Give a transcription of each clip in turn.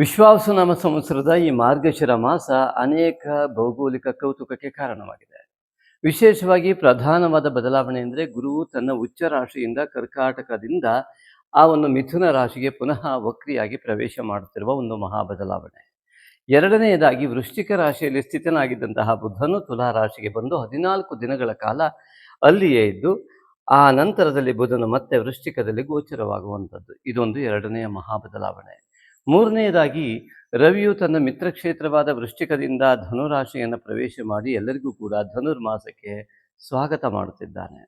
ವಿಶ್ವಾವಸುನಾಮ ಸಂವತ್ಸರದ ಈ ಮಾರ್ಗಶಿರ ಮಾಸ ಅನೇಕ ಭೌಗೋಳಿಕ ಕೌತುಕಕ್ಕೆ ಕಾರಣವಾಗಿದೆ. ವಿಶೇಷವಾಗಿ ಪ್ರಧಾನವಾದ ಬದಲಾವಣೆ ಅಂದರೆ ಗುರುವು ತನ್ನ ಉಚ್ಚ ರಾಶಿಯಿಂದ ಕರ್ಕಾಟಕದಿಂದ ಆ ಒಂದು ಮಿಥುನ ರಾಶಿಗೆ ಪುನಃ ವಕ್ರಿಯಾಗಿ ಪ್ರವೇಶ ಮಾಡುತ್ತಿರುವ ಒಂದು ಮಹಾ ಬದಲಾವಣೆ. ಎರಡನೆಯದಾಗಿ ವೃಶ್ಚಿಕ ರಾಶಿಯಲ್ಲಿ ಸ್ಥಿತನಾಗಿದ್ದಂತಹ ಬುಧನು ತುಲಾ ರಾಶಿಗೆ ಬಂದು 14 ದಿನಗಳ ಕಾಲ ಅಲ್ಲಿಯೇ ಇದ್ದು ಆ ನಂತರದಲ್ಲಿ ಬುಧನು ಮತ್ತೆ ವೃಶ್ಚಿಕದಲ್ಲಿ ಗೋಚರವಾಗುವಂಥದ್ದು. ಇದೊಂದು ಎರಡನೆಯ ಮಹಾ ಬದಲಾವಣೆ. ಮೂರನೆಯದಾಗಿ ರವಿಯು ತನ್ನ ಮಿತ್ರಕ್ಷೇತ್ರವಾದ ವೃಶ್ಚಿಕದಿಂದ ಧನುರಾಶಿಯನ್ನು ಪ್ರವೇಶ ಮಾಡಿ ಎಲ್ಲರಿಗೂ ಕೂಡ ಧನುರ್ಮಾಸಕ್ಕೆ ಸ್ವಾಗತ ಮಾಡುತ್ತಿದ್ದಾನೆ.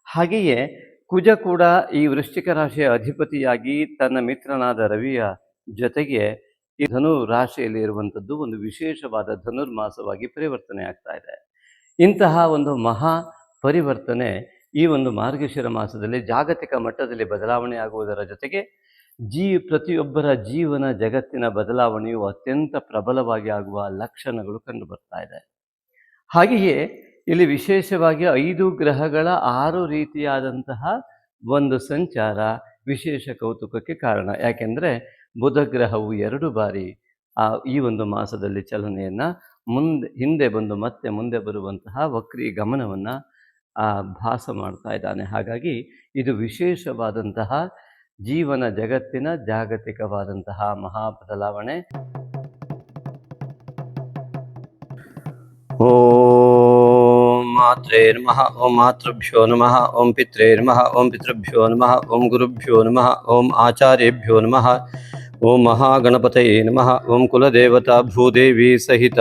ಹಾಗೆಯೇ ಕುಜ ಕೂಡ ಈ ವೃಶ್ಚಿಕ ರಾಶಿಯ ಅಧಿಪತಿಯಾಗಿ ತನ್ನ ಮಿತ್ರನಾದ ರವಿಯ ಜೊತೆಗೆ ಈ ಧನು ರಾಶಿಯಲ್ಲಿ ಇರುವಂಥದ್ದು ಒಂದು ವಿಶೇಷವಾದ ಧನುರ್ಮಾಸವಾಗಿ ಪರಿವರ್ತನೆ ಆಗ್ತಾ ಇದೆ. ಇಂತಹ ಒಂದು ಮಹಾ ಪರಿವರ್ತನೆ ಈ ಒಂದು ಮಾರ್ಗಶಿರ ಮಾಸದಲ್ಲಿ ಜಾಗತಿಕ ಮಟ್ಟದಲ್ಲಿ ಬದಲಾವಣೆ ಆಗುವುದರ ಜೊತೆಗೆ ಪ್ರತಿಯೊಬ್ಬರ ಜೀವನ ಜಗತ್ತಿನ ಬದಲಾವಣೆಯು ಅತ್ಯಂತ ಪ್ರಬಲವಾಗಿ ಆಗುವ ಲಕ್ಷಣಗಳು ಕಂಡು ಬರ್ತಾ ಇದೆ. ಹಾಗೆಯೇ ಇಲ್ಲಿ ವಿಶೇಷವಾಗಿ 5 ಗ್ರಹಗಳ 6 ರೀತಿಯಾದಂತಹ ಒಂದು ಸಂಚಾರ ವಿಶೇಷ ಕೌತುಕಕ್ಕೆ ಕಾರಣ. ಯಾಕೆಂದರೆ ಬುಧ ಗ್ರಹವು 2 ಬಾರಿ ಈ ಒಂದು ಮಾಸದಲ್ಲಿ ಚಲನೆಯನ್ನು ಹಿಂದೆ ಬಂದು ಮತ್ತೆ ಮುಂದೆ ಬರುವಂತಹ ವಕ್ರಿ ಗಮನವನ್ನು ಭಾಸ ಮಾಡ್ತಾ ಇದ್ದಾನೆ. ಹಾಗಾಗಿ ಇದು ವಿಶೇಷವಾದಂತಹ ಜೀವನ ಜಗತ್ತಿನ ಜಾಗತಿಕವಾದಂತಹ ಮಹಾ ಬದಲಾವಣೆ. ಓಂ ಮಾತ್ರೇರ್ಮಃ, ಓಂ ಮಾತೃಭ್ಯೋ ನಮಃ, ಓಂ ಪಿತ್ರೇರ್ಮಃ, ಓಂ ಪಿತೃಭ್ಯೋ ನಮಃ, ಓಂ ಗುರುಭ್ಯೋ ನಮಃ, ಓಂ ಆಚಾರ್ಯೇಭ್ಯೋ ನಮಃ, ಓಂ ಮಹಾಗಣಪತಯೇ ನಮಃ, ಓಂ ಕುಲದೇವತಾ ಭೂದೇವಿ ಸಹಿತ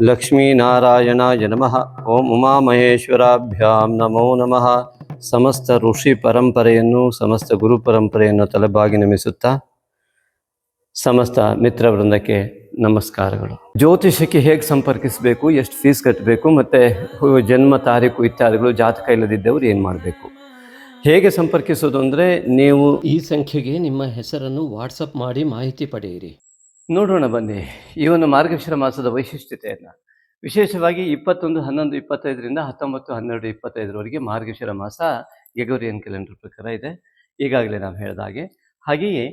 ಲಕ್ಷ್ಮೀನಾರಾಯಣಾಯ ನಮಃ, ಓಂ ಉಮಾಮಹೇಶ್ವರಾಭ್ಯಾಂ ನಮೋ ನಮಃ. ಸಮಸ್ತ ಋಷಿ ಪರಂಪರೆಯನ್ನು ಸಮಸ್ತ ಗುರು ಪರಂಪರೆಯನ್ನು ತಲೆಬಾಗಿ ನಮಿಸುತ್ತಾ ಸಮಸ್ತ ಮಿತ್ರ ವೃಂದಕ್ಕೆ ನಮಸ್ಕಾರಗಳು. ಜ್ಯೋತಿಷಕ್ಕೆ ಹೇಗೆ ಸಂಪರ್ಕಿಸಬೇಕು, ಎಷ್ಟು ಫೀಸ್ ಕಟ್ಟಬೇಕು, ಮತ್ತು ಜನ್ಮ ತಾರೀಕು ಇತ್ಯಾದಿಗಳು ಜಾತಕ ಇಲ್ಲದಿದ್ದವರು ಏನು ಮಾಡಬೇಕು, ಹೇಗೆ ಸಂಪರ್ಕಿಸೋದು ಅಂದರೆ ನೀವು ಈ ಸಂಖ್ಯೆಗೆ ನಿಮ್ಮ ಹೆಸರನ್ನು ವಾಟ್ಸಪ್ ಮಾಡಿ ಮಾಹಿತಿ ಪಡೆಯಿರಿ. ನೋಡೋಣ ಬನ್ನಿ ಈ ಒಂದು ಮಾರ್ಗಶಿರ ಮಾಸದ ವೈಶಿಷ್ಟ್ಯತೆಯನ್ನು. ವಿಶೇಷವಾಗಿ 21/11/25ರಿಂದ 19/12/25 ಮಾರ್ಗಶಿರ ಮಾಸ ಗೆಗೋರಿಯನ್ ಕ್ಯಾಲೆಂಡರ್ ಪ್ರಕಾರ ಇದೆ, ಈಗಾಗಲೇ ನಾವು ಹೇಳಿದ ಹಾಗೆ. ಹಾಗೆಯೇ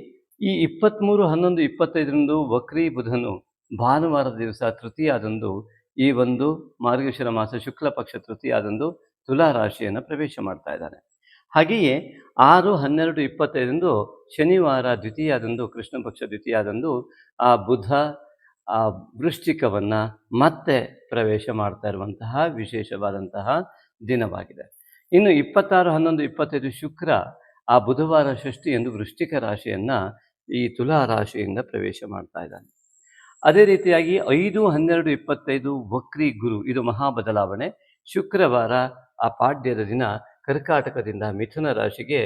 ಈ 23/11/25ರಂದು ವಕ್ರಿ ಬುಧನು ಭಾನುವಾರದ ದಿವಸ ತೃತೀಯಾದಂದು ಈ ಒಂದು ಮಾರ್ಗಶಿರ ಮಾಸ ಶುಕ್ಲ ಪಕ್ಷ ತೃತೀಯಾದಂದು ತುಲಾ ರಾಶಿಯನ್ನು ಪ್ರವೇಶ ಮಾಡ್ತಾ ಇದ್ದಾನೆ. ಹಾಗೆಯೇ 6/12/25ರಂದು ಶನಿವಾರ ದ್ವಿತೀಯಾದಂದು ಕೃಷ್ಣ ಪಕ್ಷ ದ್ವಿತೀಯಾದಂದು ಆ ಬುಧ ವೃಶ್ಚಿಕವನ್ನು ಮತ್ತೆ ಪ್ರವೇಶ ಮಾಡ್ತಾ ಇರುವಂತಹ ವಿಶೇಷವಾದಂತಹ ದಿನವಾಗಿದೆ. ಇನ್ನು 26/11/25 ಶುಕ್ರ ಆ ಬುಧವಾರ ಷಷ್ಠಿ ಎಂದು ವೃಶ್ಚಿಕ ರಾಶಿಯನ್ನು ಈ ತುಲಾ ರಾಶಿಯಿಂದ ಪ್ರವೇಶ ಮಾಡ್ತಾ ಇದ್ದಾನೆ. ಅದೇ ರೀತಿಯಾಗಿ 5/12/25 ವಕ್ರಿ ಗುರು, ಇದು ಮಹಾ ಬದಲಾವಣೆ. ಶುಕ್ರವಾರ ಆ ಪಾಡ್ಯದ ದಿನ ಕರ್ಕಾಟಕದಿಂದ ಮಿಥುನ ರಾಶಿಗೆ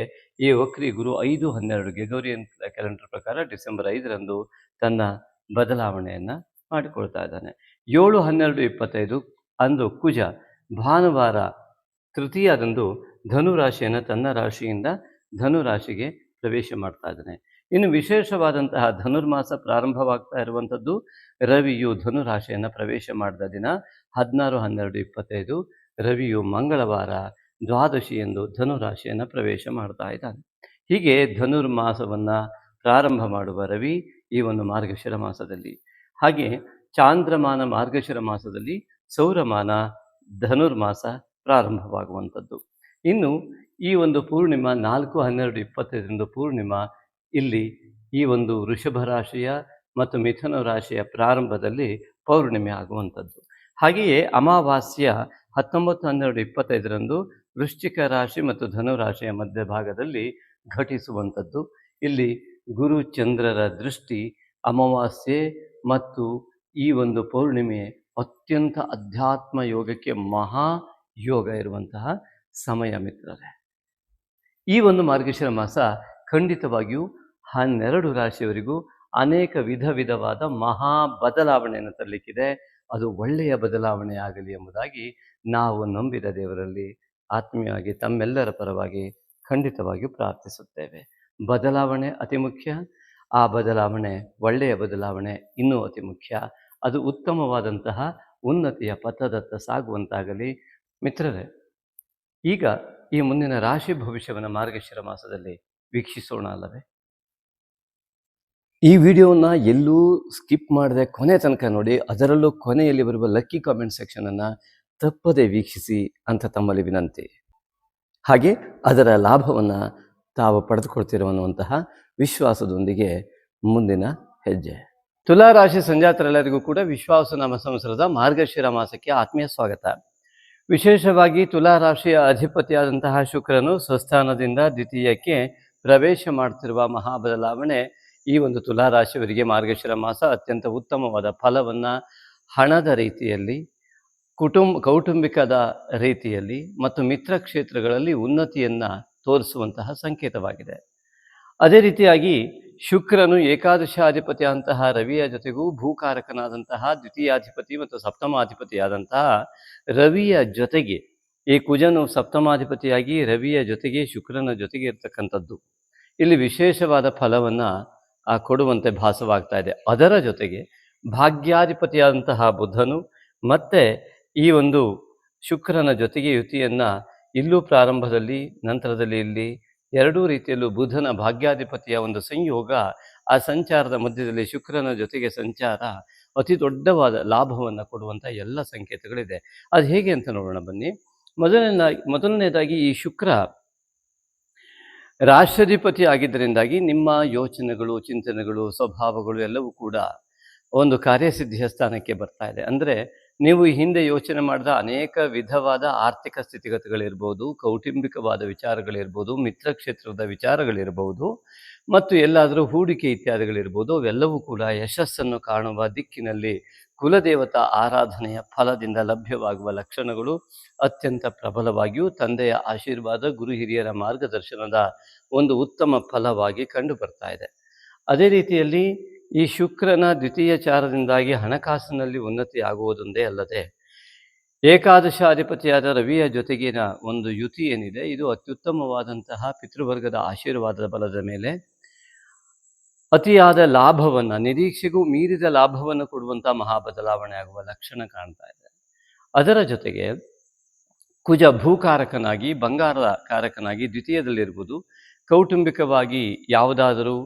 ಈ ವಕ್ರಿ ಗುರು 5/12 ಗೆಗೋರಿಯನ್ ಕ್ಯಾಲೆಂಡರ್ ಪ್ರಕಾರ ಡಿಸೆಂಬರ್ 5ರಂದು ತನ್ನ ಬದಲಾವಣೆಯನ್ನು ಮಾಡಿಕೊಳ್ತಾ ಇದ್ದಾನೆ. 7/12/25 ಅಂದು ಕುಜ ಭಾನುವಾರ ತೃತೀಯದಂದು ಧನುರಾಶಿಯನ್ನು ತನ್ನ ರಾಶಿಯಿಂದ ಧನುರಾಶಿಗೆ ಪ್ರವೇಶ ಮಾಡ್ತಾ ಇದ್ದಾನೆ. ಇನ್ನು ವಿಶೇಷವಾದಂತಹ ಧನುರ್ಮಾಸ ಪ್ರಾರಂಭವಾಗ್ತಾ ಇರುವಂಥದ್ದು ರವಿಯು ಧನುರಾಶಿಯನ್ನು ಪ್ರವೇಶ ಮಾಡಿದ ದಿನ 16/12/25 ರವಿಯು ಮಂಗಳವಾರ ದ್ವಾದಶಿಯಂದು ಧನುರಾಶಿಯನ್ನು ಪ್ರವೇಶ ಮಾಡ್ತಾ ಇದ್ದಾನೆ. ಹೀಗೆ ಧನುರ್ಮಾಸವನ್ನು ಪ್ರಾರಂಭ ಮಾಡುವ ರವಿ ಈ ಒಂದು ಮಾರ್ಗಶಿರ ಮಾಸದಲ್ಲಿ, ಹಾಗೆ ಚಾಂದ್ರಮಾನ ಮಾರ್ಗಶಿರ ಮಾಸದಲ್ಲಿ ಸೌರಮಾನ ಧನುರ್ಮಾಸ ಪ್ರಾರಂಭವಾಗುವಂಥದ್ದು. ಇನ್ನು ಈ ಒಂದು ಪೂರ್ಣಿಮಾ 4/12/25ರಂದು ಪೂರ್ಣಿಮಾ ಇಲ್ಲಿ ಈ ಒಂದು ವೃಷಭ ರಾಶಿಯ ಮತ್ತು ಮಿಥುನ ರಾಶಿಯ ಪ್ರಾರಂಭದಲ್ಲಿ ಪೌರ್ಣಿಮೆ ಆಗುವಂಥದ್ದು. ಹಾಗೆಯೇ ಅಮಾವಾಸ್ಯ 19/12/25ರಂದು ವೃಶ್ಚಿಕ ರಾಶಿ ಮತ್ತು ಧನುರಾಶಿಯ ಮಧ್ಯಭಾಗದಲ್ಲಿ ಘಟಿಸುವಂಥದ್ದು. ಇಲ್ಲಿ ಗುರು ಚಂದ್ರರ ದೃಷ್ಟಿ ಅಮಾವಾಸ್ಯೆ ಮತ್ತು ಈ ಒಂದು ಪೌರ್ಣಿಮೆ ಅತ್ಯಂತ ಅಧ್ಯಾತ್ಮ ಯೋಗಕ್ಕೆ ಮಹಾ ಯೋಗ ಇರುವಂತಹ ಸಮಯ ಮಿತ್ರರೇ. ಈ ಒಂದು ಮಾರ್ಗಶಿರ ಮಾಸ ಖಂಡಿತವಾಗಿಯೂ 12 ರಾಶಿಯವರಿಗೂ ಅನೇಕ ವಿಧವಾದ ಮಹಾ ಬದಲಾವಣೆಯನ್ನು ತರಲಿಕ್ಕಿದೆ. ಅದು ಒಳ್ಳೆಯ ಬದಲಾವಣೆ ಆಗಲಿ ಎಂಬುದಾಗಿ ನಾವು ನಂಬಿದ ದೇವರಲ್ಲಿ ಆತ್ಮೀಯವಾಗಿ ತಮ್ಮೆಲ್ಲರ ಪರವಾಗಿ ಖಂಡಿತವಾಗಿಯೂ ಪ್ರಾರ್ಥಿಸುತ್ತೇವೆ. ಬದಲಾವಣೆ ಅತಿ ಮುಖ್ಯ. ಆ ಬದಲಾವಣೆ ಒಳ್ಳೆಯ ಬದಲಾವಣೆ ಇನ್ನೂ ಅತಿ ಮುಖ್ಯ. ಅದು ಉತ್ತಮವಾದಂತಹ ಉನ್ನತಿಯ ಪಥದತ್ತ ಸಾಗುವಂತಾಗಲಿ. ಮಿತ್ರರೇ, ಈಗ ಈ ಮುಂದಿನ ರಾಶಿ ಭವಿಷ್ಯವನ್ನು ಮಾರ್ಗಶಿರ ಮಾಸದಲ್ಲಿ ವೀಕ್ಷಿಸೋಣ ಅಲ್ಲವೇ? ಈ ವಿಡಿಯೋನ ಎಲ್ಲೂ ಸ್ಕಿಪ್ ಮಾಡದೆ ಕೊನೆ ತನಕ ನೋಡಿ, ಅದರಲ್ಲೂ ಕೊನೆಯಲ್ಲಿ ಬರುವ ಲಕ್ಕಿ ಕಾಮೆಂಟ್ ಸೆಕ್ಷನನ್ನು ತಪ್ಪದೆ ವೀಕ್ಷಿಸಿ ಅಂತ ತಮ್ಮಲ್ಲಿ ವಿನಂತಿ. ಹಾಗೆ ಅದರ ಲಾಭವನ್ನು ತಾವು ಪಡೆದುಕೊಳ್ತಿರುವಂತಹ ವಿಶ್ವಾಸದೊಂದಿಗೆ ಮುಂದಿನ ಹೆಜ್ಜೆ. ತುಲಾ ರಾಶಿ ಸಂಜಾತರೆಲ್ಲರಿಗೂ ಕೂಡ ವಿಶ್ವಾವಸುನಾಮ ಸಂವತ್ಸರದ ಮಾರ್ಗಶಿರ ಮಾಸಕ್ಕೆ ಆತ್ಮೀಯ ಸ್ವಾಗತ. ವಿಶೇಷವಾಗಿ ತುಲಾ ರಾಶಿಯ ಅಧಿಪತಿಯಾದಂತಹ ಶುಕ್ರನು ಸ್ವಸ್ಥಾನದಿಂದ ದ್ವಿತೀಯಕ್ಕೆ ಪ್ರವೇಶ ಮಾಡ್ತಿರುವ ಮಹಾ ಬದಲಾವಣೆ ಈ ಒಂದು ತುಲಾ ರಾಶಿಯವರಿಗೆ ಮಾರ್ಗಶಿರ ಮಾಸ ಅತ್ಯಂತ ಉತ್ತಮವಾದ ಫಲವನ್ನು ಹಣದ ರೀತಿಯಲ್ಲಿ, ಕೌಟುಂಬಿಕದ ರೀತಿಯಲ್ಲಿ ಮತ್ತು ಮಿತ್ರ ಕ್ಷೇತ್ರಗಳಲ್ಲಿ ಉನ್ನತಿಯನ್ನು ತೋರಿಸುವಂತಹ ಸಂಕೇತವಾಗಿದೆ. ಅದೇ ರೀತಿಯಾಗಿ ಶುಕ್ರನು ಏಕಾದಶಾಧಿಪತಿಯಾದಂತಹ ರವಿಯ ಜೊತೆಗೂ ಭೂಕಾರಕನಾದಂತಹ ದ್ವಿತೀಯಾಧಿಪತಿ ಮತ್ತು ಸಪ್ತಮಾಧಿಪತಿಯಾದಂತಹ ರವಿಯ ಜೊತೆಗೆ ಈ ಕುಜನು ಸಪ್ತಮಾಧಿಪತಿಯಾಗಿ ರವಿಯ ಜೊತೆಗೆ ಶುಕ್ರನ ಜೊತೆಗೆ ಇರ್ತಕ್ಕಂಥದ್ದು ಇಲ್ಲಿ ವಿಶೇಷವಾದ ಫಲವನ್ನು ಕೊಡುವಂತೆ ಭಾಸವಾಗ್ತಾ ಇದೆ. ಅದರ ಜೊತೆಗೆ ಭಾಗ್ಯಾಧಿಪತಿಯಾದಂತಹ ಬುಧನು ಮತ್ತೆ ಈ ಒಂದು ಶುಕ್ರನ ಜೊತೆಗೆ ಯುತಿಯನ್ನು ಇಲ್ಲೂ ಪ್ರಾರಂಭದಲ್ಲಿ ನಂತರದಲ್ಲಿ ಇಲ್ಲಿ ಎರಡೂ ರೀತಿಯಲ್ಲೂ ಬುಧನ ಭಾಗ್ಯಾಧಿಪತಿಯ ಒಂದು ಸಂಯೋಗ, ಆ ಸಂಚಾರದ ಮಧ್ಯದಲ್ಲಿ ಶುಕ್ರನ ಜೊತೆಗೆ ಸಂಚಾರ ಅತಿ ದೊಡ್ಡವಾದ ಲಾಭವನ್ನು ಕೊಡುವಂಥ ಎಲ್ಲ ಸಂಕೇತಗಳಿದೆ. ಅದು ಹೇಗೆ ಅಂತ ನೋಡೋಣ ಬನ್ನಿ. ಮೊದಲನೇದಾಗಿ ಈ ಶುಕ್ರ ರಾಷ್ಟ್ರಾಧಿಪತಿ ಆಗಿದ್ದರಿಂದಾಗಿ ನಿಮ್ಮ ಯೋಚನೆಗಳು, ಚಿಂತನೆಗಳು, ಸ್ವಭಾವಗಳು ಎಲ್ಲವೂ ಕೂಡ ಒಂದು ಕಾರ್ಯಸಿದ್ಧಿಯ ಸ್ಥಾನಕ್ಕೆ ಬರ್ತಾ ಇದೆ. ಅಂದರೆ ನೀವು ಹಿಂದೆ ಯೋಚನೆ ಮಾಡಿದ ಅನೇಕ ವಿಧವಾದ ಆರ್ಥಿಕ ಸ್ಥಿತಿಗತಿಗಳಿರ್ಬೋದು, ಕೌಟುಂಬಿಕವಾದ ವಿಚಾರಗಳಿರ್ಬೋದು, ಮಿತ್ರ ಕ್ಷೇತ್ರದ ವಿಚಾರಗಳಿರ್ಬೋದು ಮತ್ತು ಎಲ್ಲಾದರೂ ಹೂಡಿಕೆ ಇತ್ಯಾದಿಗಳಿರ್ಬೋದು, ಅವೆಲ್ಲವೂ ಕೂಡ ಯಶಸ್ಸನ್ನು ಕಾಣುವ ದಿಕ್ಕಿನಲ್ಲಿ ಕುಲದೇವತಾ ಆರಾಧನೆಯ ಫಲದಿಂದ ಲಭ್ಯವಾಗುವ ಲಕ್ಷಣಗಳು ಅತ್ಯಂತ ಪ್ರಬಲವಾಗಿಯೂ ತಂದೆಯ ಆಶೀರ್ವಾದ, ಗುರು ಹಿರಿಯರ ಮಾರ್ಗದರ್ಶನದ ಒಂದು ಉತ್ತಮ ಫಲವಾಗಿ ಕಂಡು ಬರ್ತಾ ಇದೆ. ಅದೇ ರೀತಿಯಲ್ಲಿ ಈ ಶುಕ್ರನ ದ್ವಿತೀಯ ಚಾರದಿಂದಾಗಿ ಹಣಕಾಸಿನಲ್ಲಿ ಉನ್ನತಿ ಆಗುವುದೊಂದೇ ಅಲ್ಲದೆ ಏಕಾದಶಾಧಿಪತಿಯಾದ ರವಿಯ ಜೊತೆಗಿನ ಒಂದು ಯುತಿ ಏನಿದೆ, ಇದು ಅತ್ಯುತ್ತಮವಾದಂತಹ ಪಿತೃವರ್ಗದ ಆಶೀರ್ವಾದದ ಬಲದ ಮೇಲೆ ಅತಿಯಾದ ಲಾಭವನ್ನು, ನಿರೀಕ್ಷೆಗೂ ಮೀರಿದ ಲಾಭವನ್ನು ಕೊಡುವಂಥ ಮಹಾ ಬದಲಾವಣೆ ಆಗುವ ಲಕ್ಷಣ ಕಾಣ್ತಾ ಇದೆ. ಅದರ ಜೊತೆಗೆ ಕುಜ ಭೂಕಾರಕನಾಗಿ, ಬಂಗಾರದ ಕಾರಕನಾಗಿ ದ್ವಿತೀಯದಲ್ಲಿರ್ಬೋದು, ಕೌಟುಂಬಿಕವಾಗಿ ಯಾವುದಾದರೂ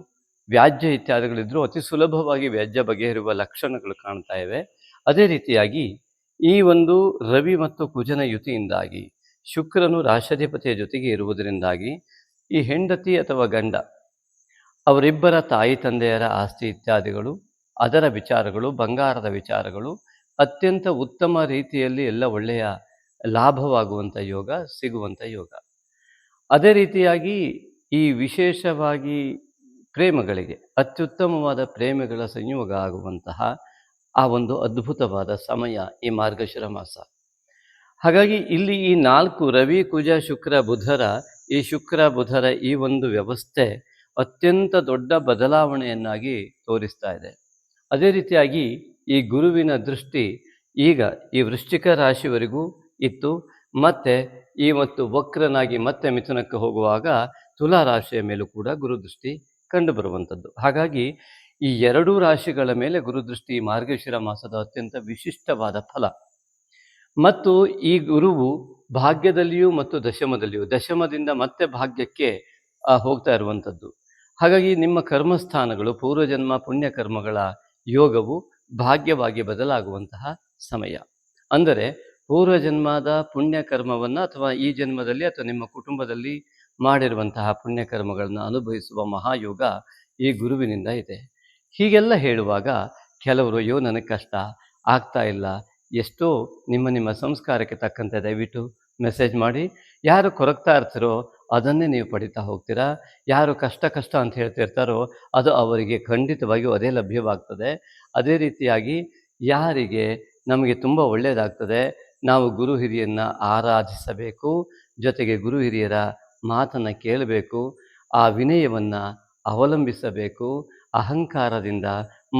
ವ್ಯಾಜ್ಯ ಇತ್ಯಾದಿಗಳಿದ್ರೂ ಅತಿ ಸುಲಭವಾಗಿ ವ್ಯಾಜ್ಯ ಬಗೆಹರುವ ಲಕ್ಷಣಗಳು ಕಾಣ್ತಾ ಇವೆ. ಅದೇ ರೀತಿಯಾಗಿ ಈ ಒಂದು ರವಿ ಮತ್ತು ಕುಜನ ಯುತಿಯಿಂದಾಗಿ ಶುಕ್ರನು ರಾಷ್ಟ್ರಾಧಿಪತಿಯ ಜೊತೆಗೆ ಇರುವುದರಿಂದಾಗಿ ಈ ಹೆಂಡತಿ ಅಥವಾ ಗಂಡ ಅವರಿಬ್ಬರ ತಾಯಿ ತಂದೆಯರ ಆಸ್ತಿ ಇತ್ಯಾದಿಗಳು, ಅದರ ವಿಚಾರಗಳು, ಬಂಗಾರದ ವಿಚಾರಗಳು ಅತ್ಯಂತ ಉತ್ತಮ ರೀತಿಯಲ್ಲಿ ಎಲ್ಲ ಒಳ್ಳೆಯ ಲಾಭವಾಗುವಂಥ ಯೋಗ, ಸಿಗುವಂಥ ಯೋಗ. ಅದೇ ರೀತಿಯಾಗಿ ಈ ವಿಶೇಷವಾಗಿ ಪ್ರೇಮಗಳಿಗೆ ಅತ್ಯುತ್ತಮವಾದ ಪ್ರೇಮಿಗಳ ಸಂಯೋಗ ಆಗುವಂತಹ ಆ ಒಂದು ಅದ್ಭುತವಾದ ಸಮಯ ಈ ಮಾರ್ಗಶಿರ ಮಾಸ. ಹಾಗಾಗಿ ಇಲ್ಲಿ ಈ 4 ರವಿ, ಕುಜ, ಶುಕ್ರ, ಬುಧರ ಈ ಶುಕ್ರ ಬುಧರ ಈ ಒಂದು ವ್ಯವಸ್ಥೆ ಅತ್ಯಂತ ದೊಡ್ಡ ಬದಲಾವಣೆಯನ್ನಾಗಿ ತೋರಿಸ್ತಾ ಇದೆ. ಅದೇ ರೀತಿಯಾಗಿ ಈ ಗುರುವಿನ ದೃಷ್ಟಿ ಈಗ ಈ ವೃಶ್ಚಿಕ ರಾಶಿವರೆಗೂ ಇತ್ತು, ಮತ್ತೆ ಈ ಮತ್ತು ವಕ್ರನಾಗಿ ಮತ್ತೆ ಮಿಥುನಕ್ಕೆ ಹೋಗುವಾಗ ತುಲಾ ರಾಶಿಯ ಮೇಲೂ ಕೂಡ ಗುರುದೃಷ್ಟಿ ಕಂಡುಬರುವಂಥದ್ದು. ಹಾಗಾಗಿ ಈ ಎರಡೂ ರಾಶಿಗಳ ಮೇಲೆ ಗುರುದೃಷ್ಟಿ ಮಾರ್ಗಶಿರ ಮಾಸದ ಅತ್ಯಂತ ವಿಶಿಷ್ಟವಾದ ಫಲ. ಮತ್ತು ಈ ಗುರುವು ಭಾಗ್ಯದಲ್ಲಿಯೂ ಮತ್ತು ದಶಮದಲ್ಲಿಯೂ, ದಶಮದಿಂದ ಮತ್ತೆ ಭಾಗ್ಯಕ್ಕೆ ಹೋಗ್ತಾ ಇರುವಂಥದ್ದು. ಹಾಗಾಗಿ ನಿಮ್ಮ ಕರ್ಮಸ್ಥಾನಗಳು, ಪೂರ್ವಜನ್ಮ ಪುಣ್ಯಕರ್ಮಗಳ ಯೋಗವು ಭಾಗ್ಯವಾಗಿ ಬದಲಾಗುವಂತಹ ಸಮಯ. ಅಂದರೆ ಪೂರ್ವಜನ್ಮದ ಪುಣ್ಯಕರ್ಮವನ್ನು ಅಥವಾ ಈ ಜನ್ಮದಲ್ಲಿ ಅಥವಾ ನಿಮ್ಮ ಕುಟುಂಬದಲ್ಲಿ ಮಾಡಿರುವಂತಹ ಪುಣ್ಯಕರ್ಮಗಳನ್ನು ಅನುಭವಿಸುವ ಮಹಾಯೋಗ ಈ ಗುರುವಿನಿಂದ ಇದೆ. ಹೀಗೆಲ್ಲ ಹೇಳುವಾಗ ಕೆಲವರು ಅಯ್ಯೋ ನನಗೆ ಕಷ್ಟ ಆಗ್ತಾ ಇಲ್ಲ, ಎಷ್ಟೋ ನಿಮ್ಮ ಸಂಸ್ಕಾರಕ್ಕೆ ತಕ್ಕಂತೆ ದಯವಿಟ್ಟು ಮೆಸೇಜ್ ಮಾಡಿ. ಯಾರು ಕೊರಗ್ತಾ ಇರ್ತೀರೋ ಅದನ್ನೇ ನೀವು ಪಡಿತಾ ಹೋಗ್ತೀರಾ. ಯಾರು ಕಷ್ಟ ಅಂತ ಹೇಳ್ತಿರ್ತಾರೋ ಅದು ಅವರಿಗೆ ಖಂಡಿತವಾಗಿಯೂ ಅದೇ ಲಭ್ಯವಾಗ್ತದೆ. ಅದೇ ರೀತಿಯಾಗಿ ಯಾರಿಗೆ ನಮಗೆ ತುಂಬ ಒಳ್ಳೆಯದಾಗ್ತದೆ, ನಾವು ಗುರು ಹಿರಿಯನ್ನ ಆರಾಧಿಸಬೇಕು, ಜೊತೆಗೆ ಗುರು ಹಿರಿಯರ ಮಾತನ್ನು ಕೇಳಬೇಕು, ಆ ವಿನಯವನ್ನು ಅವಲಂಬಿಸಬೇಕು, ಅಹಂಕಾರದಿಂದ